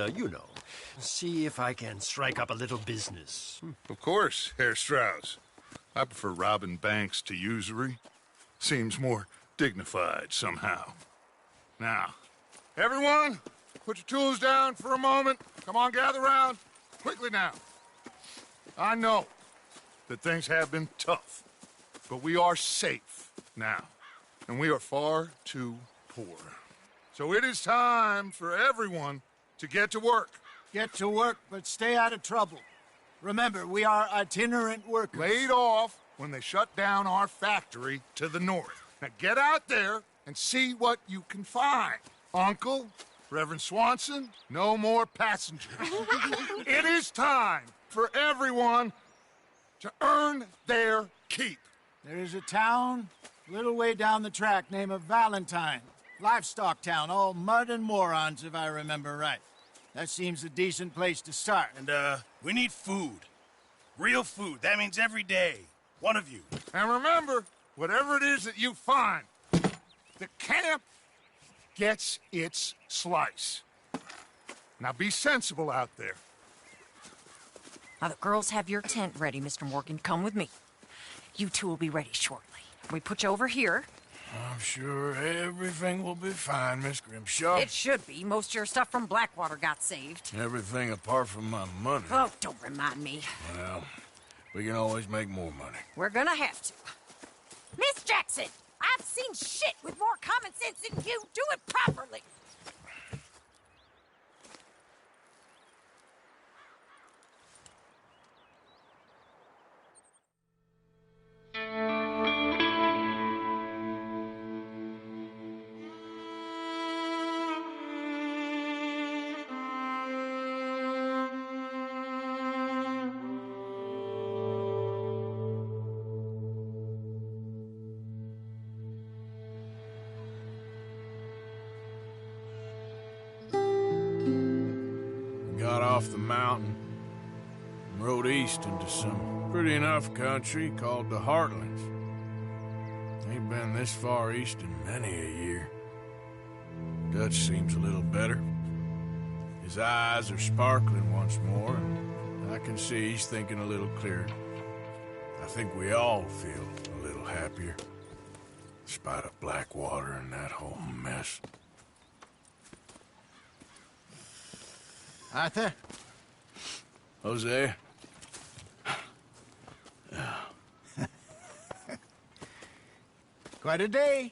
see if I can strike up a little business. Of course, Herr Strauss. I prefer robbing banks to usury. Seems more dignified somehow. Now, everyone, put your tools down for a moment. Come on, gather round. Quickly now. I know that things have been tough, but we are safe now, and we are far too poor. So it is time for everyone to get to work. Get to work, but stay out of trouble. Remember, we are itinerant workers. Laid off when they shut down our factory to the north. Now get out there and see what you can find. Uncle, Reverend Swanson, no more passengers. It is time for everyone to earn their keep. There is a town a little way down the track named Valentine. Livestock town, all mud and morons, if I remember right. That seems a decent place to start. And, we need food. Real food. That means every day. One of you. And remember, whatever it is that you find, the camp gets its slice. Now be sensible out there. Now, the girls have your tent ready, Mr. Morgan. Come with me. You two will be ready shortly. We put you over here. I'm sure everything will be fine, Miss Grimshaw. It should be. Most of your stuff from Blackwater got saved. Everything apart from my money. Oh, don't remind me. Well, we can always make more money. We're gonna have to. Miss Jackson, I've seen shit with more common sense than you. Do it properly. mountain. Rode east into some pretty enough country called the Heartlands. Ain't been this far east in many a year. Dutch seems a little better. His eyes are sparkling once more, and I can see he's thinking a little clearer. I think we all feel a little happier, in spite of Blackwater and that whole mess. Arthur? Hosea? Quite a day.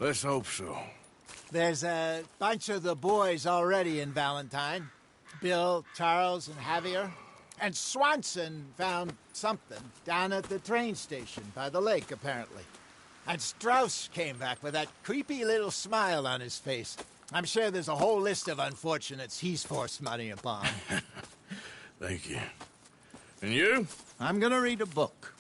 Let's hope so. There's a bunch of the boys already in Valentine. Bill, Charles, and Javier. And Swanson found something down at the train station by the lake, apparently. And Strauss came back with that creepy little smile on his face. I'm sure there's a whole list of unfortunates he's forced money upon. Thank you. And you? I'm gonna read a book.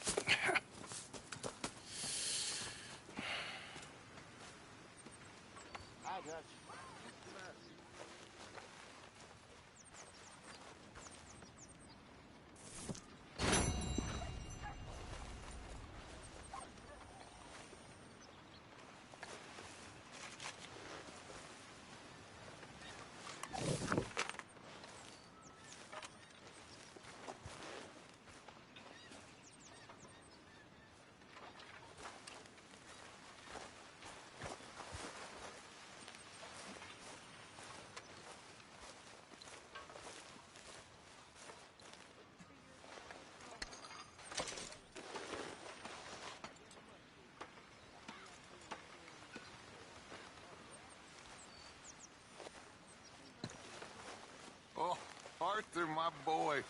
Oh, Arthur, my boy.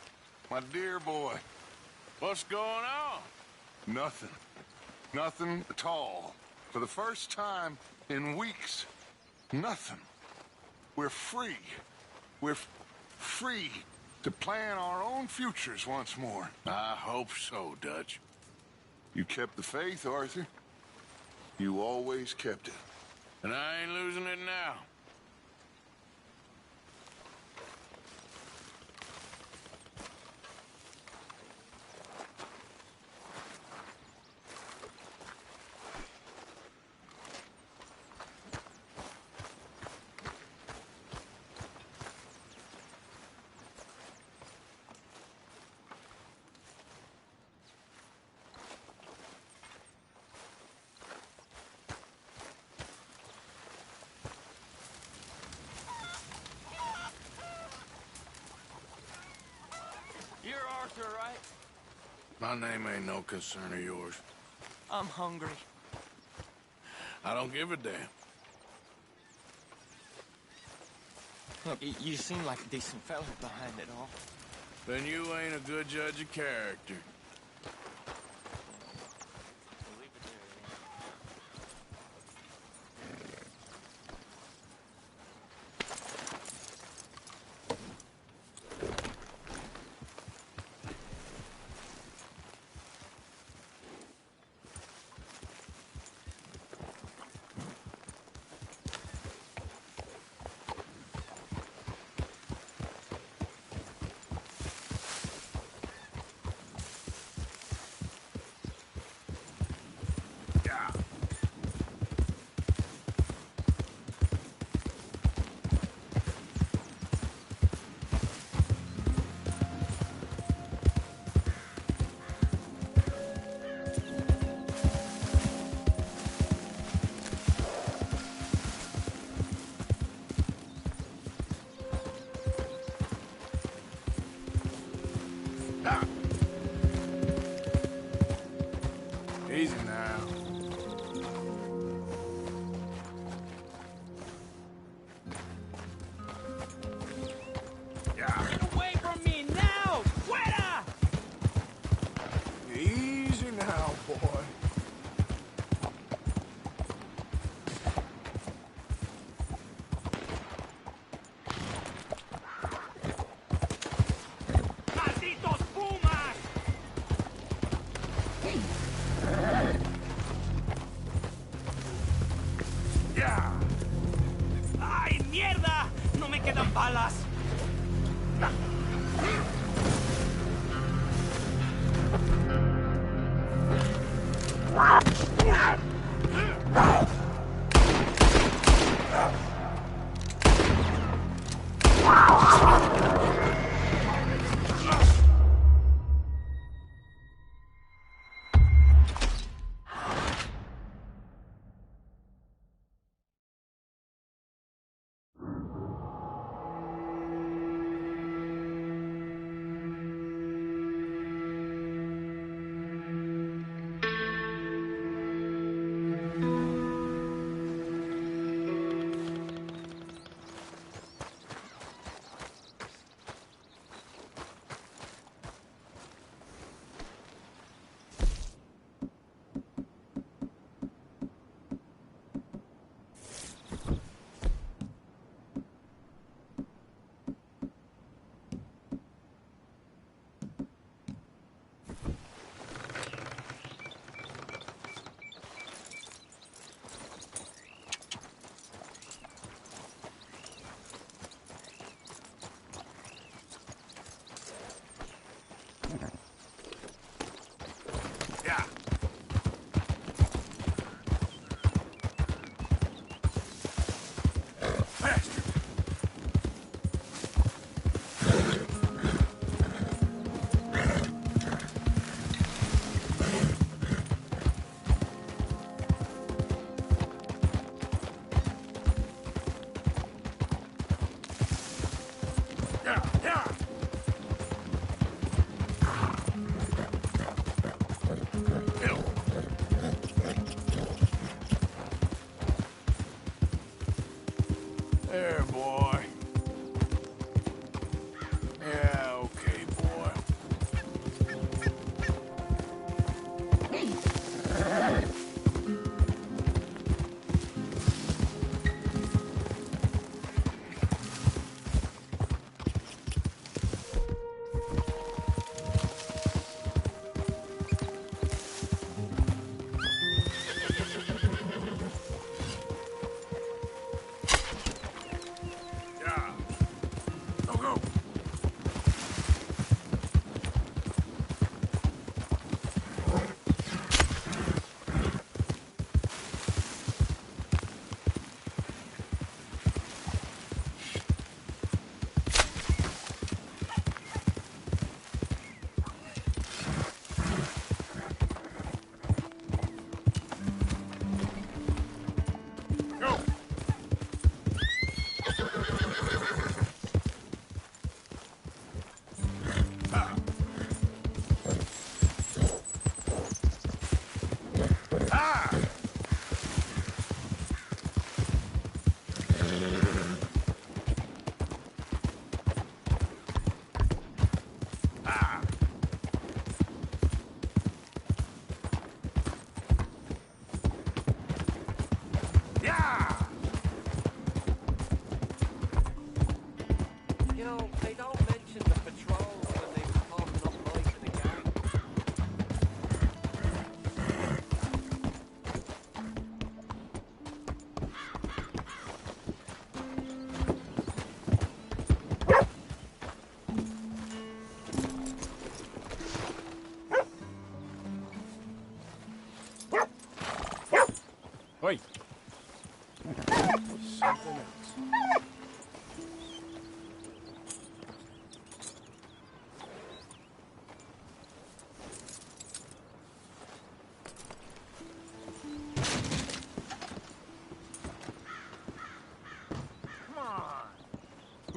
My dear boy. What's going on? Nothing. Nothing at all. For the first time in weeks. Nothing. We're free. We're free to plan our own futures once more. I hope so, Dutch. You kept the faith, Arthur. You always kept it. And I ain't losing it now. You're Arthur, right? My name ain't no concern of yours. I'm hungry. I don't give a damn. Look, you seem like a decent fella behind it all. Then you ain't a good judge of character.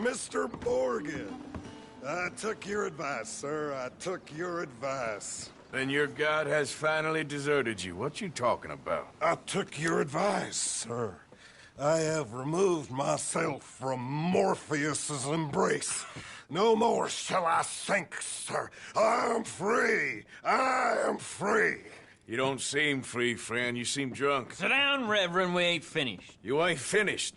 Mr. Morgan. I took your advice, sir. I took your advice. Then your god has finally deserted you. What you talking about? I took your advice, sir. I have removed myself from Morpheus's embrace. No more shall I sink, sir. I am free. I am free. You don't seem free, friend. You seem drunk. Sit down, Reverend. We ain't finished. You ain't finished.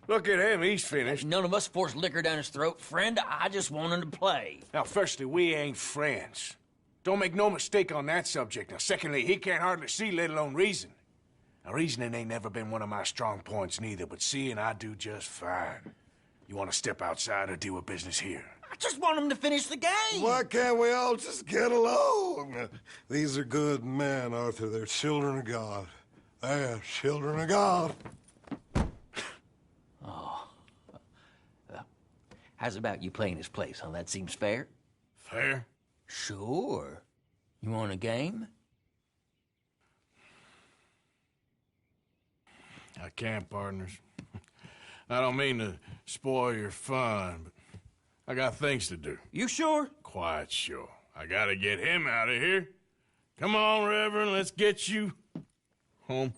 Look at him. He's finished. None of us forced liquor down his throat. Friend, I just want him to play. Now, firstly, we ain't friends. Don't make no mistake on that subject. Now, secondly, he can't hardly see, let alone reason. Now, reasoning ain't never been one of my strong points neither, but seeing I do just fine. You want to step outside or deal with business here? I just want him to finish the game. Why can't we all just get along? These are good men, Arthur. They're children of God. They're children of God. Oh. How's about you playing his place, huh? That seems fair? Fair? Sure. You want a game? I can't, partners. I don't mean to spoil your fun, but I got things to do. You sure? Quite sure. I gotta get him out of here. Come on, Reverend, let's get you home.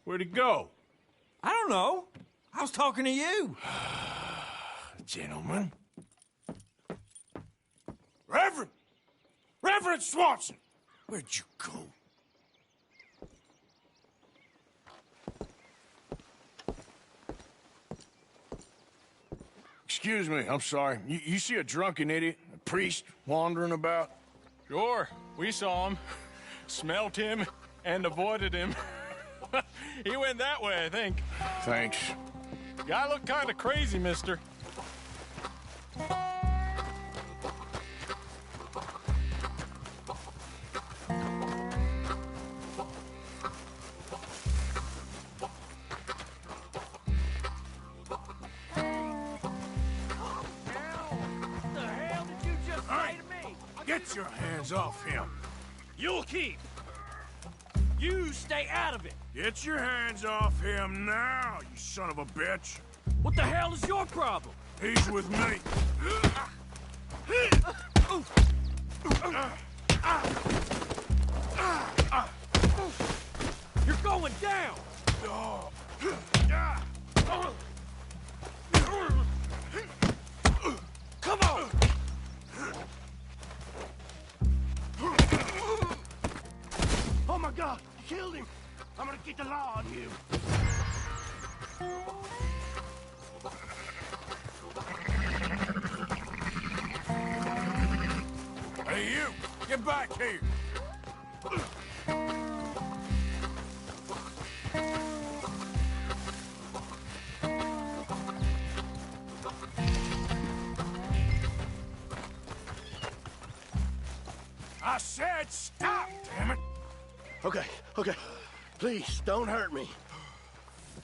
Where'd he go? I don't know. I was talking to you. Gentlemen. Reverend! Reverend Swanson! Where'd you go? Excuse me, I'm sorry. You see a drunken idiot, a priest, wandering about? Sure, we saw him, smelt him, and avoided him. He went that way, I think. Thanks. Guy looked kind of crazy, mister. Get your hands off him. You'll keep. You stay out of it. Get your hands off him now, you son of a bitch. What the hell is your problem? He's with me. You're going down. Come on. Oh my God, you killed him. I'm gonna get the law on you. Hey, you! Get back here! I said stop, damn it! Okay. Please, don't hurt me.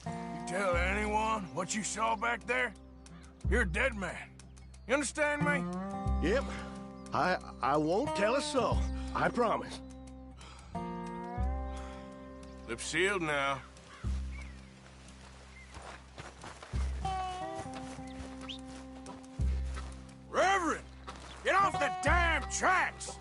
You tell anyone what you saw back there? You're a dead man. You understand me? Yep. I won't tell a soul. I promise. Lips sealed now. Reverend! Get off the damn tracks!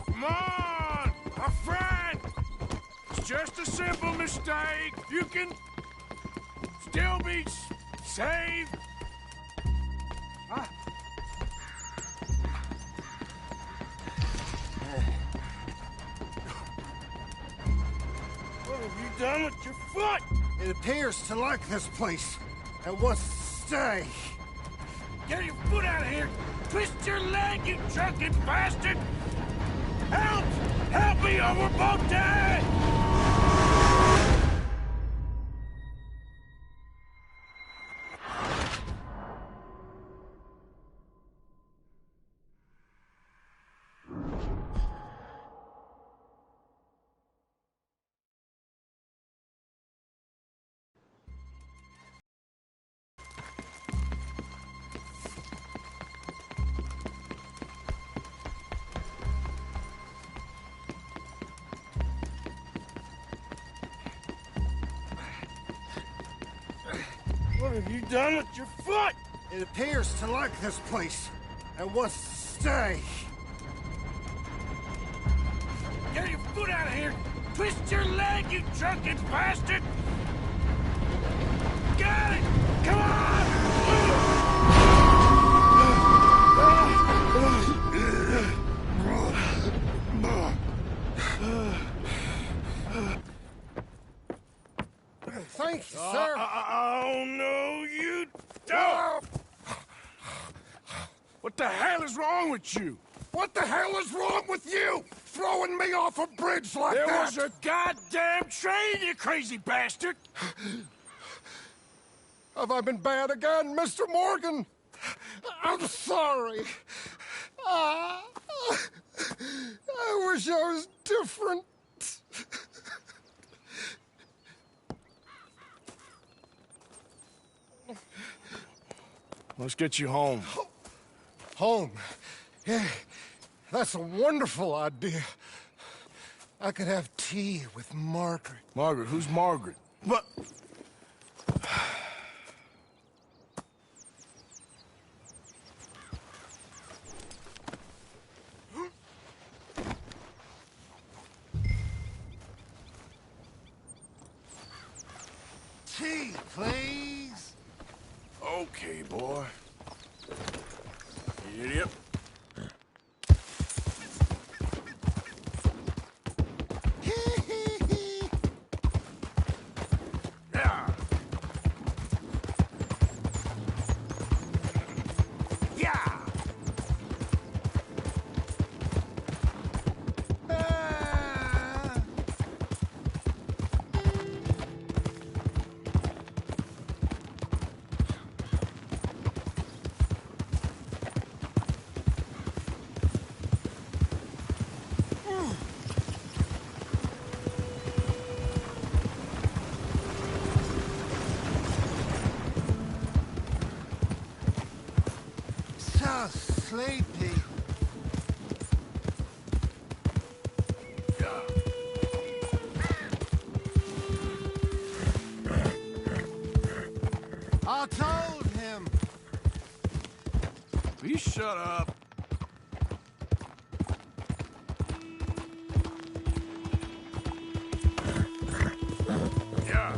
Come on, my friend! It's just a simple mistake. You can still be saved. What have you done with your foot? It appears to like this place and wants to stay. Get your foot out of here! Twist your leg, you drunken bastard! Help! Help me or we're both dead! What have you done with your foot? It appears to like this place and wants to stay. Get your foot out of here! Twist your leg, you drunken bastard! Got it! Come on! Thank you, sir. Oh, no, you don't! What the hell is wrong with you? What the hell is wrong with you? Throwing me off a bridge like There that? was a goddamn train, you crazy bastard! Have I been bad again, Mr. Morgan? I'm sorry. I wish I was different. Let's get you home. Home? Yeah, that's a wonderful idea. I could have tea with Margaret. Margaret? Who's Margaret? What? Tea, please. Okay, boy. Idiot. Yeah. Yeah. So sleepy. I told him. Will you shut up? Yeah.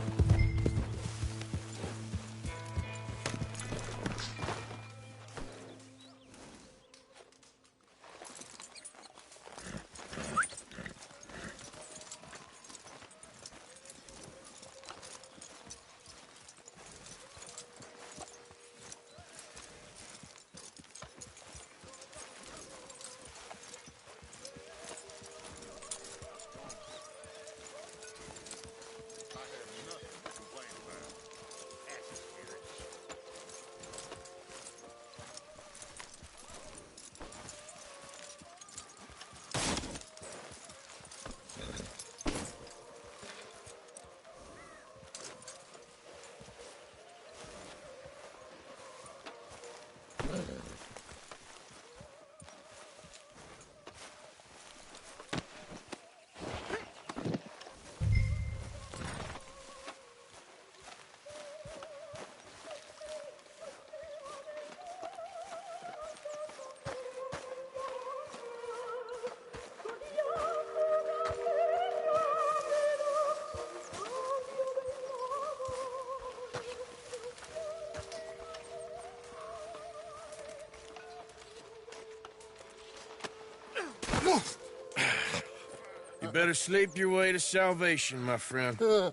You better sleep your way to salvation, my friend. Oh,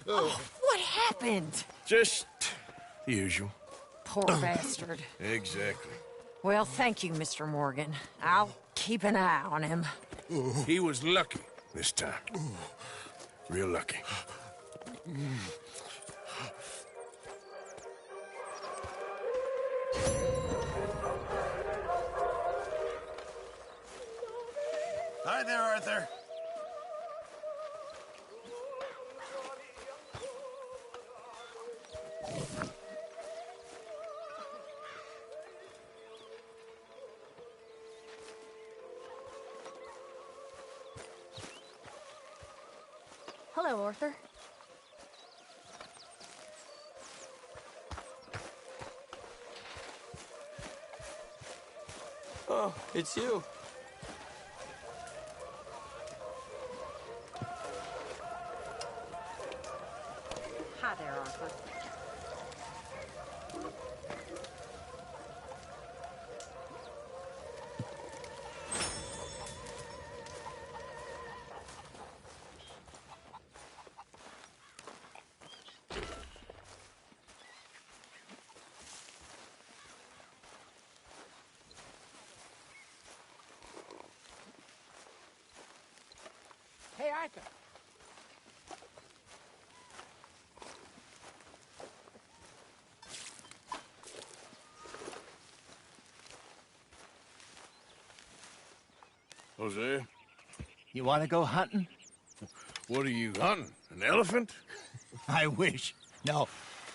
what happened? Just the usual. Poor bastard. Exactly. Well, thank you, Mr. Morgan. I'll keep an eye on him. He was lucky this time. Real lucky. Hi there, Arthur. Hello, Arthur. Oh, it's you. Hi there, Arthur. Hey, Arthur. Jose, You want to go hunting? what are you hunting? An elephant? I wish. No,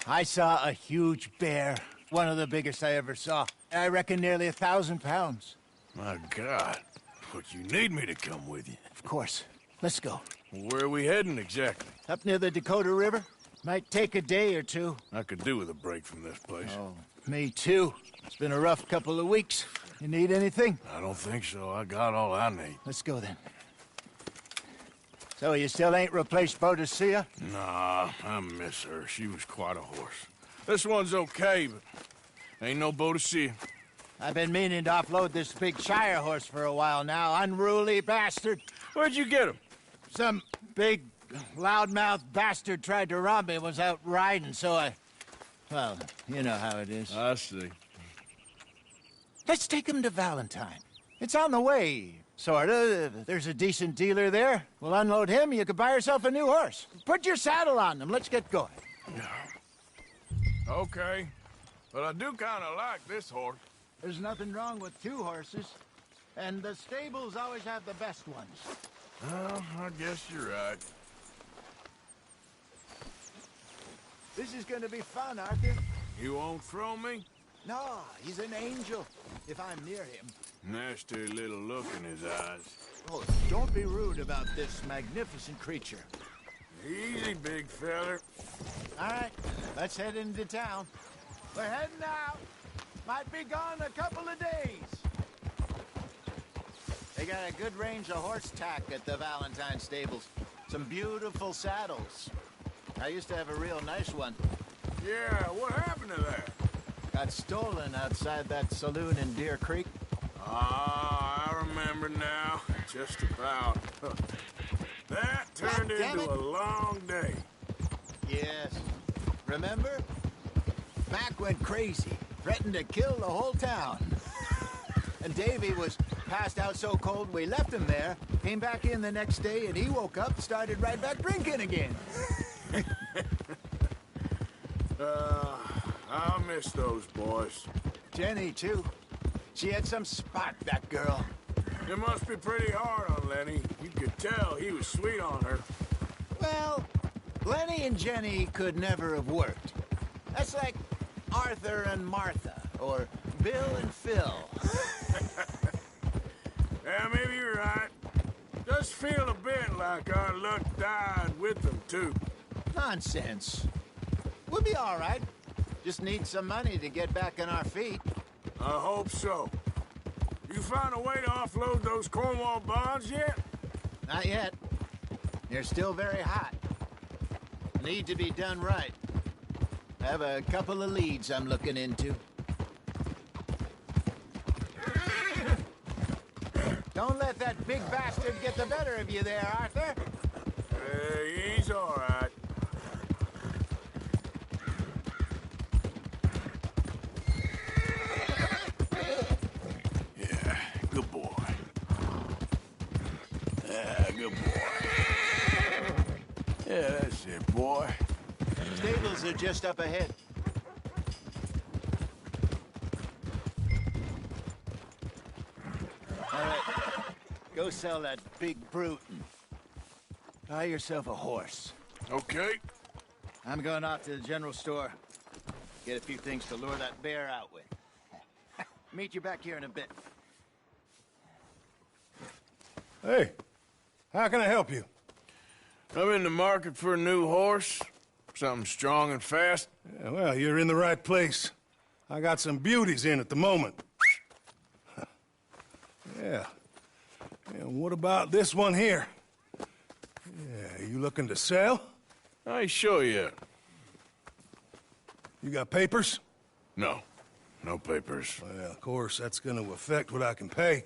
I saw a huge bear. One of the biggest I ever saw. I reckon nearly 1,000 pounds. My God. But you need me to come with you. Of course. Let's go. Where are we heading exactly? Up near the Dakota River. Might take a day or two. I could do with a break from this place. Oh, me too. It's been a rough couple of weeks. You need anything? I don't think so. I got all I need. Let's go then. So you still ain't replaced Boadicea? Nah, I miss her. She was quite a horse. This one's okay, but ain't no Boadicea. I've been meaning to offload this big Shire horse for a while now. Unruly bastard. Where'd you get him? Some big, loudmouth bastard tried to rob me. Was out riding, so I... Well, you know how it is. I see. Let's take him to Valentine. It's on the way, sorta. There's a decent dealer there. We'll unload him, you could buy yourself a new horse. Put your saddle on them, let's get going. Okay. But I do kind of like this horse. There's nothing wrong with two horses. And the stables always have the best ones. Well, I guess you're right. This is gonna be fun, Arthur. You won't throw me? No, he's an angel, if I'm near him. Nasty little look in his eyes. Oh, don't be rude about this magnificent creature. Easy, big feller. All right, let's head into town. We're heading out. Might be gone a couple of days. They got a good range of horse tack at the Valentine stables. Some beautiful saddles. I used to have a real nice one. Yeah, what happened to that? Got stolen outside that saloon in Deer Creek. Ah, I remember now. Just about. That turned into a long day. Yes. Remember? Mac went crazy. Threatened to kill the whole town. And Davy was passed out so cold we left him there. Came back in the next day and he woke up and started right back drinking again. I miss those boys. Jenny, too. She had some spark, that girl. It must be pretty hard on Lenny. You could tell he was sweet on her. Well, Lenny and Jenny could never have worked. That's like Arthur and Martha, or Bill and Phil. Yeah, maybe you're right. Does feel a bit like our luck died with them, too. Nonsense. We'll be all right. Just need some money to get back on our feet. I hope so. You find a way to offload those Cornwall bonds yet? Not yet. They're still very hot. Need to be done right. I have a couple of leads I'm looking into. Don't let that big bastard get the better of you there, Arthur. He's all right. Yeah, good boy. Yeah, good boy. Yeah, that's it, boy. Stables are just up ahead. All right, go sell that big brute and buy yourself a horse. Okay. I'm going out to the general store. Get a few things to lure that bear out with. Meet you back here in a bit. Hey, how can I help you? I'm in the market for a new horse. Something strong and fast. Yeah, well, you're in the right place. I got some beauties in at the moment. Yeah. And what about this one here? Yeah, you looking to sell? I show you. You got papers? No. No papers. Well, of course, that's gonna affect what I can pay.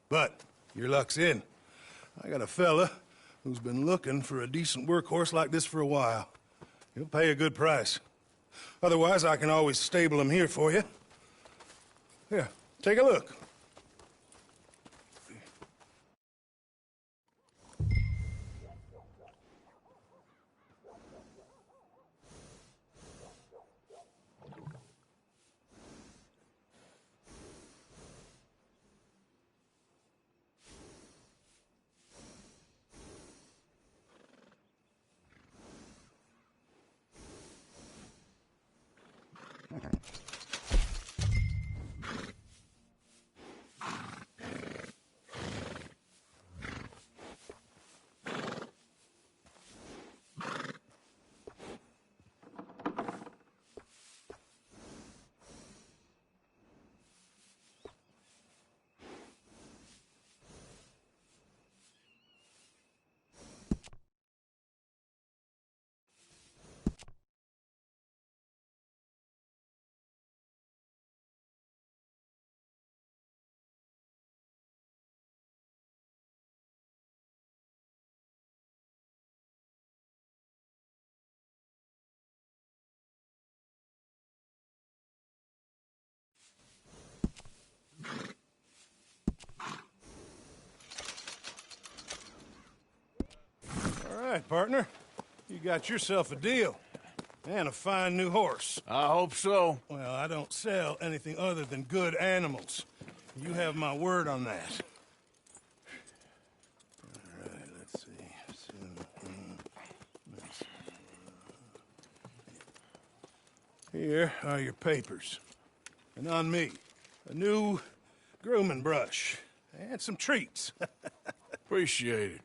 But your luck's in. I got a fella who's been looking for a decent workhorse like this for a while. He'll pay a good price. Otherwise, I can always stable him here for you. Here, take a look. All right, partner. You got yourself a deal. And a fine new horse. I hope so. Well, I don't sell anything other than good animals. You have my word on that. All right, let's see. Here are your papers. And on me, a new grooming brush. And some treats. Appreciate it.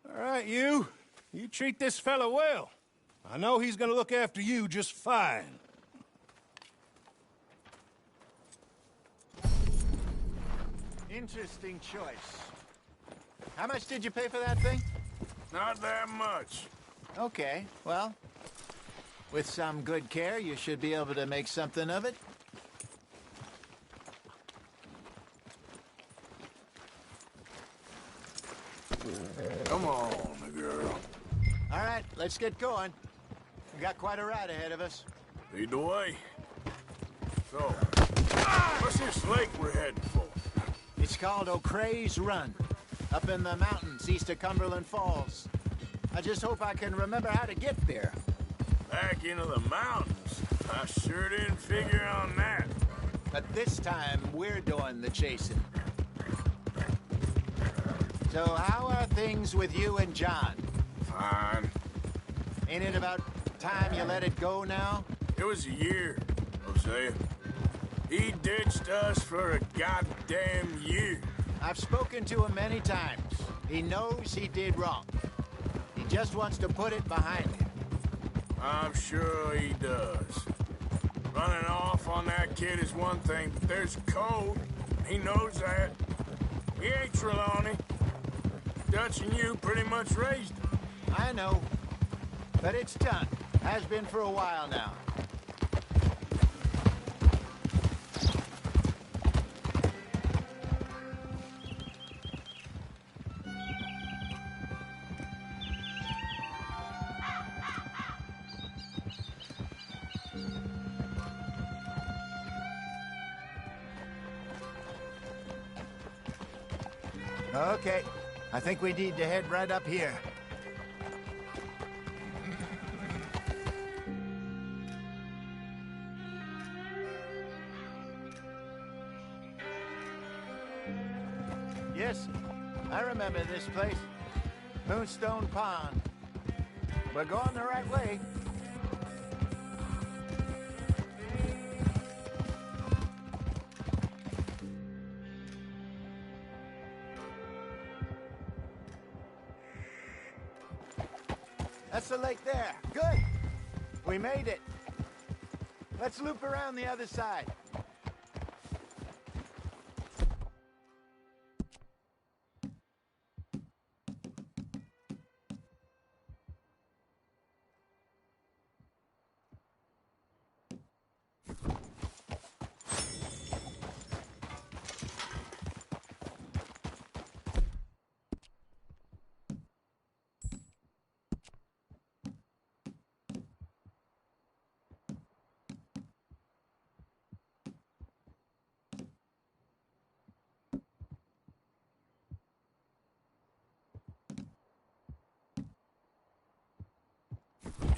All right, you treat this fella well. I know he's gonna look after you just fine. Interesting choice. How much did you pay for that thing? Not that much. Okay, well, with some good care, you should be able to make something of it. Come on, girl. All right, let's get going. We got quite a ride ahead of us. Lead the way. So, what's this lake we're heading for? It's called O'Creagh's Run, up in the mountains east of Cumberland Falls. I just hope I can remember how to get there. Back into the mountains? I sure didn't figure on that. But this time, we're doing the chasing. So how are things with you and John? Fine. Ain't it about time you let it go now? It was a year, Hosea. He ditched us for a goddamn year. I've spoken to him many times. He knows he did wrong. He just wants to put it behind him. I'm sure he does. Running off on that kid is one thing, but there's a code. He knows that. He ain't Trelawney. Dutch and you pretty much raised him. I know. But it's done. Has been for a while now. Okay. I think we need to head right up here. Yes, I remember this place. Moonstone Pond. We're going the right way. That's the lake there. Good. We made it. Let's loop around the other side.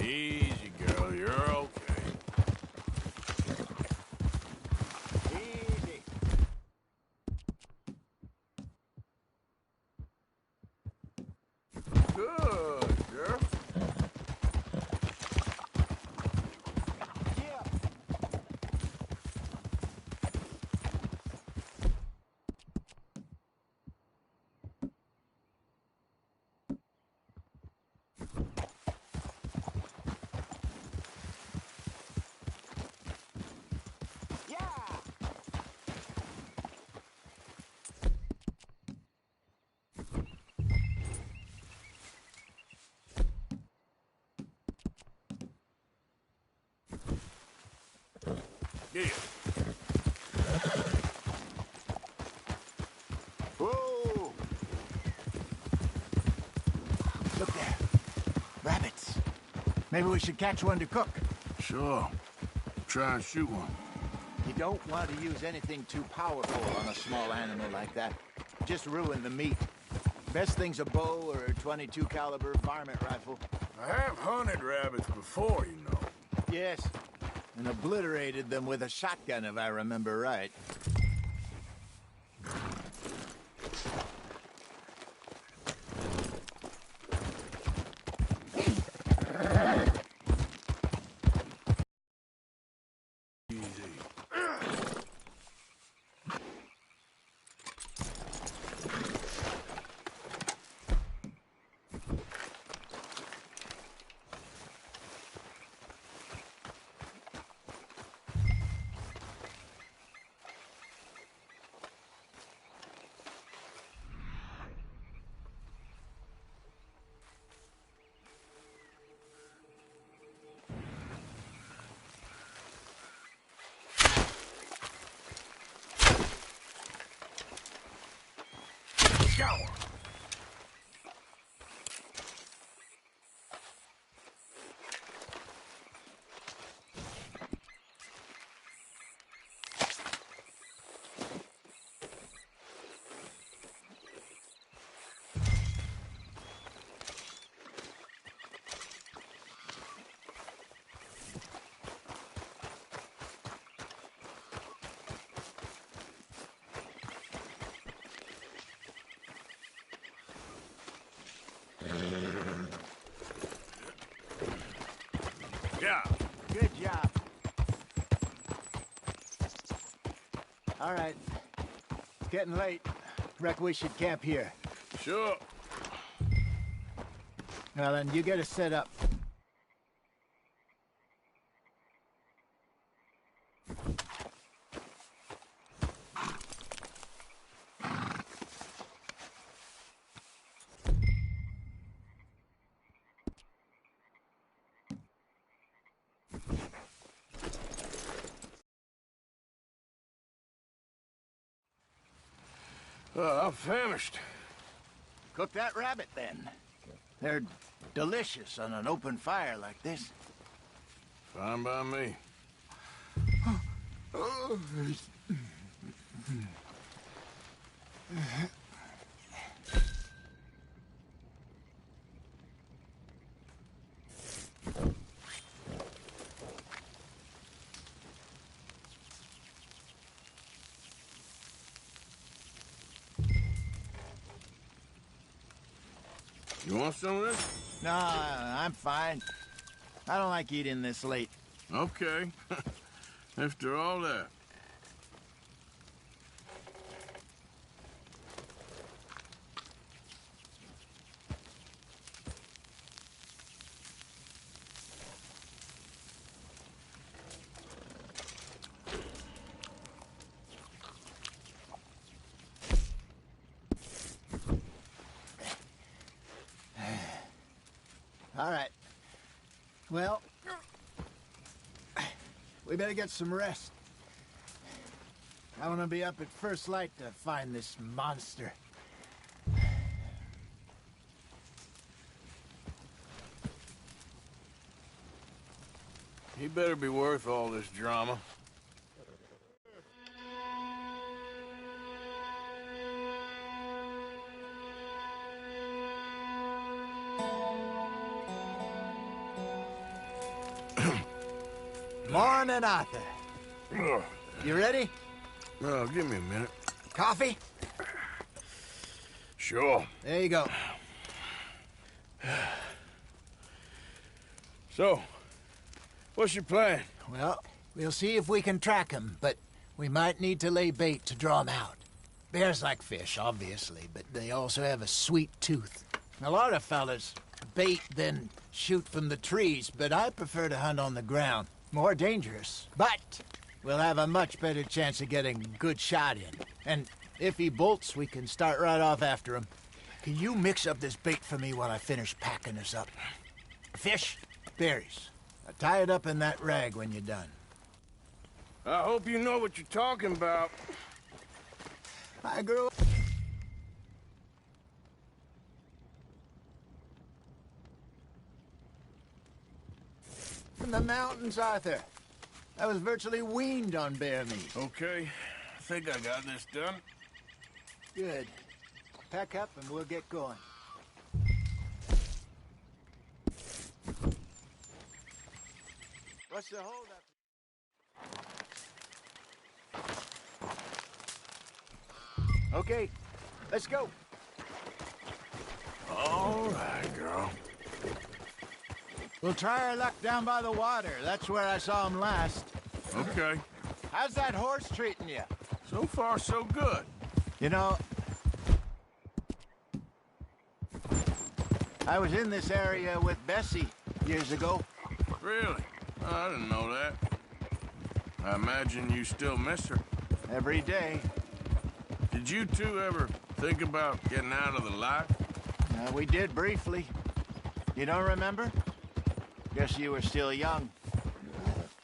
Easy, girl. You're okay. Easy. Good, girl. Yeah. Whoa! Look there. Rabbits. Maybe we should catch one to cook. Sure. Try and shoot one. You don't want to use anything too powerful on a small animal like that. Just ruin the meat. Best thing's a bow or a .22 caliber varmint rifle. I have hunted rabbits before, you know. Yes. And obliterated them with a shotgun, if I remember right. Shower. Yeah. Good job. All right. It's getting late. Reckon we should camp here. Sure. Well, then you get us set up. I'm famished. Cook that rabbit, then. They're delicious on an open fire like this. Fine by me. You want some of this? Nah, I'm fine. I don't like eating this late. Okay. After all that. All right. Well, we better get some rest. I want to be up at first light to find this monster. He better be worth all this drama. Morning, Arthur. You ready? Oh, give me a minute. Coffee? Sure. There you go. So, what's your plan? Well, we'll see if we can track him, but we might need to lay bait to draw him out. Bears like fish, obviously, but they also have a sweet tooth. A lot of fellas bait, then shoot from the trees, but I prefer to hunt on the ground. More dangerous, but we'll have a much better chance of getting a good shot in. And if he bolts, we can start right off after him. Can you mix up this bait for me while I finish packing this up? Fish, berries. Now tie it up in that rag when you're done. I hope you know what you're talking about. I grew up... From the mountains, Arthur. I was virtually weaned on bear meat. Okay, I think I got this done. Good. Pack up and we'll get going. What's the holdup? Okay, let's go. All right, girl. We'll try our luck down by the water. That's where I saw him last. Okay. How's that horse treating you? So far, so good. You know, I was in this area with Bessie years ago. Really? Oh, I didn't know that. I imagine you still miss her. Every day. Did you two ever think about getting out of the life? We did briefly. You don't remember? Guess you were still young.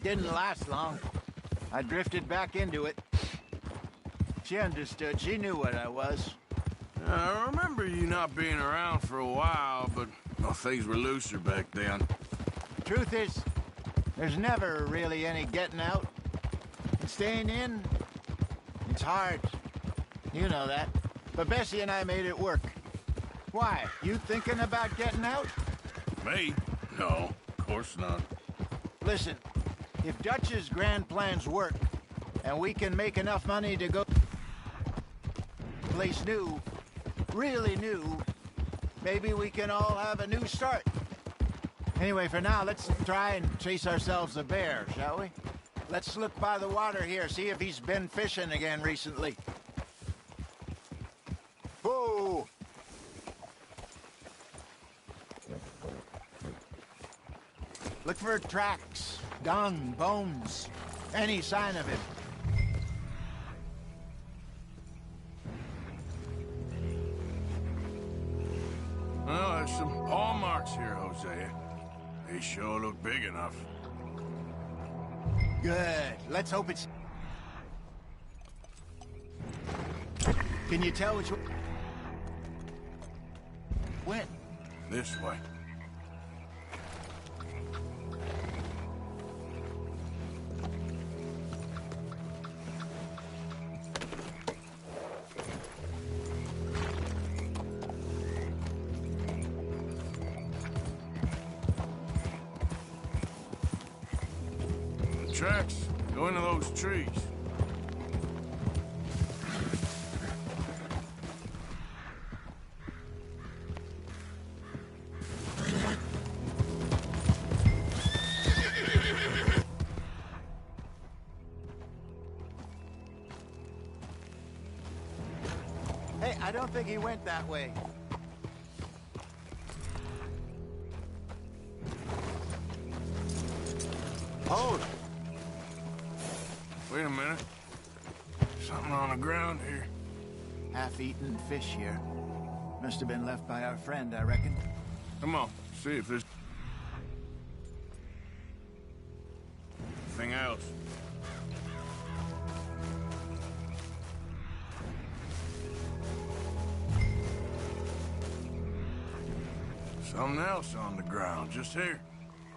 Didn't last long. I drifted back into it. She understood. She knew what I was. I remember you not being around for a while, but well, things were looser back then. Truth is, there's never really any getting out. And staying in, it's hard. You know that. But Bessie and I made it work. Why? You thinking about getting out? Me? No, of course not. Listen, if Dutch's grand plans work, and we can make enough money to go place new, really new, maybe we can all have a new start. Anyway, for now, let's try and chase ourselves a bear, shall we? Let's look by the water here, see if he's been fishing again recently. Whoa! Look for tracks, dung, bones, any sign of him. Well, there's some paw marks here, Hosea. They sure look big enough. Good. Let's hope it's... Can you tell which way... When? This way. Tracks go into those trees. Hey, I don't think he went that way. Hold! Wait a minute. Something on the ground here. Half-eaten fish here. Must have been left by our friend, I reckon. Come on, see if there's... anything else. Something else on the ground, just here.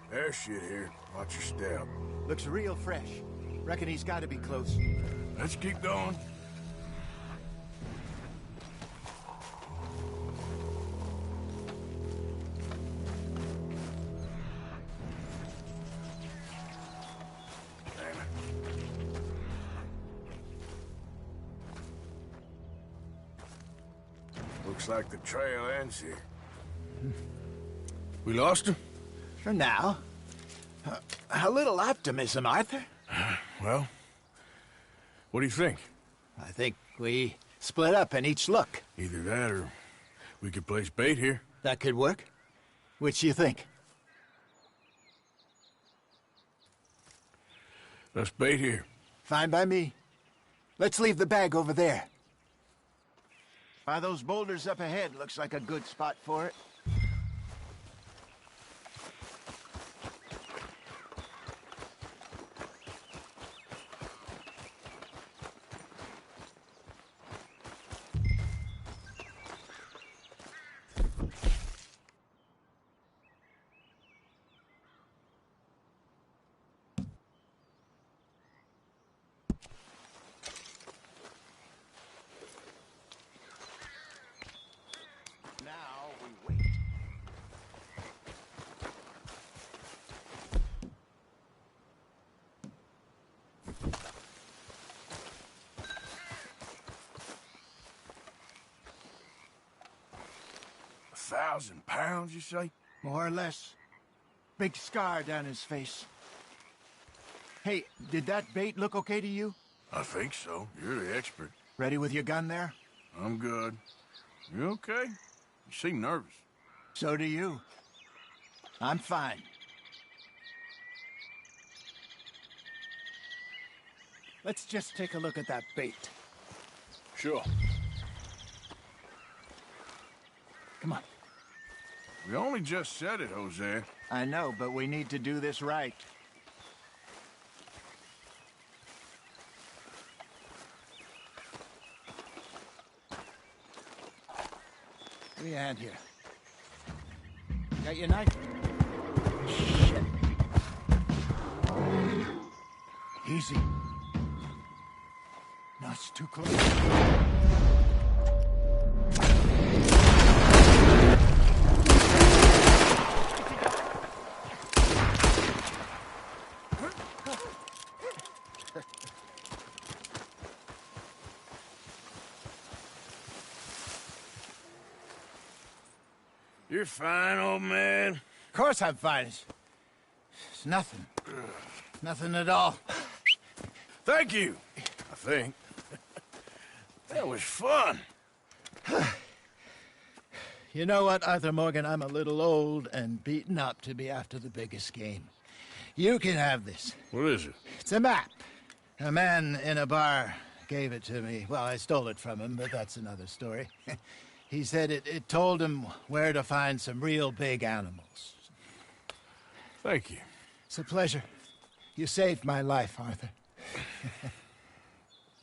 There's shit here. Watch your step. Looks real fresh. Reckon he's got to be close. Let's keep going. Looks like the trail ends here. We lost him? For now. A little optimism, Arthur. Well, what do you think? I think we split up and each look. Either that or we could place bait here. That could work. Which do you think? Let's bait here. Fine by me. Let's leave the bag over there. By those boulders up ahead, looks like a good spot for it. £1,000, you say? More or less. Big scar down his face. Hey, did that bait look okay to you? I think so. You're the expert. Ready with your gun there? I'm good. You okay? You seem nervous. So do you. I'm fine. Let's just take a look at that bait. Sure. Come on. We only just said it, Jose. I know, but we need to do this right. Give me a hand here. Got your knife? Shit. Easy. No, it's too close. You're fine, old man. Of course I'm fine. It's nothing. Nothing at all. Thank you, I think. That was fun. You know what, Arthur Morgan? I'm a little old and beaten up to be after the biggest game. You can have this. What is it? It's a map. A man in a bar gave it to me. Well, I stole it from him, but that's another story. He said it told him where to find some real big animals. Thank you. It's a pleasure. You saved my life, Arthur.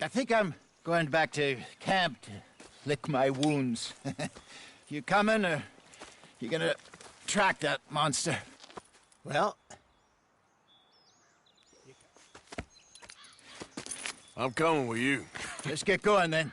I think I'm going back to camp to lick my wounds. You coming, or you gonna track that monster? Well... I'm coming with you. Let's get going, then.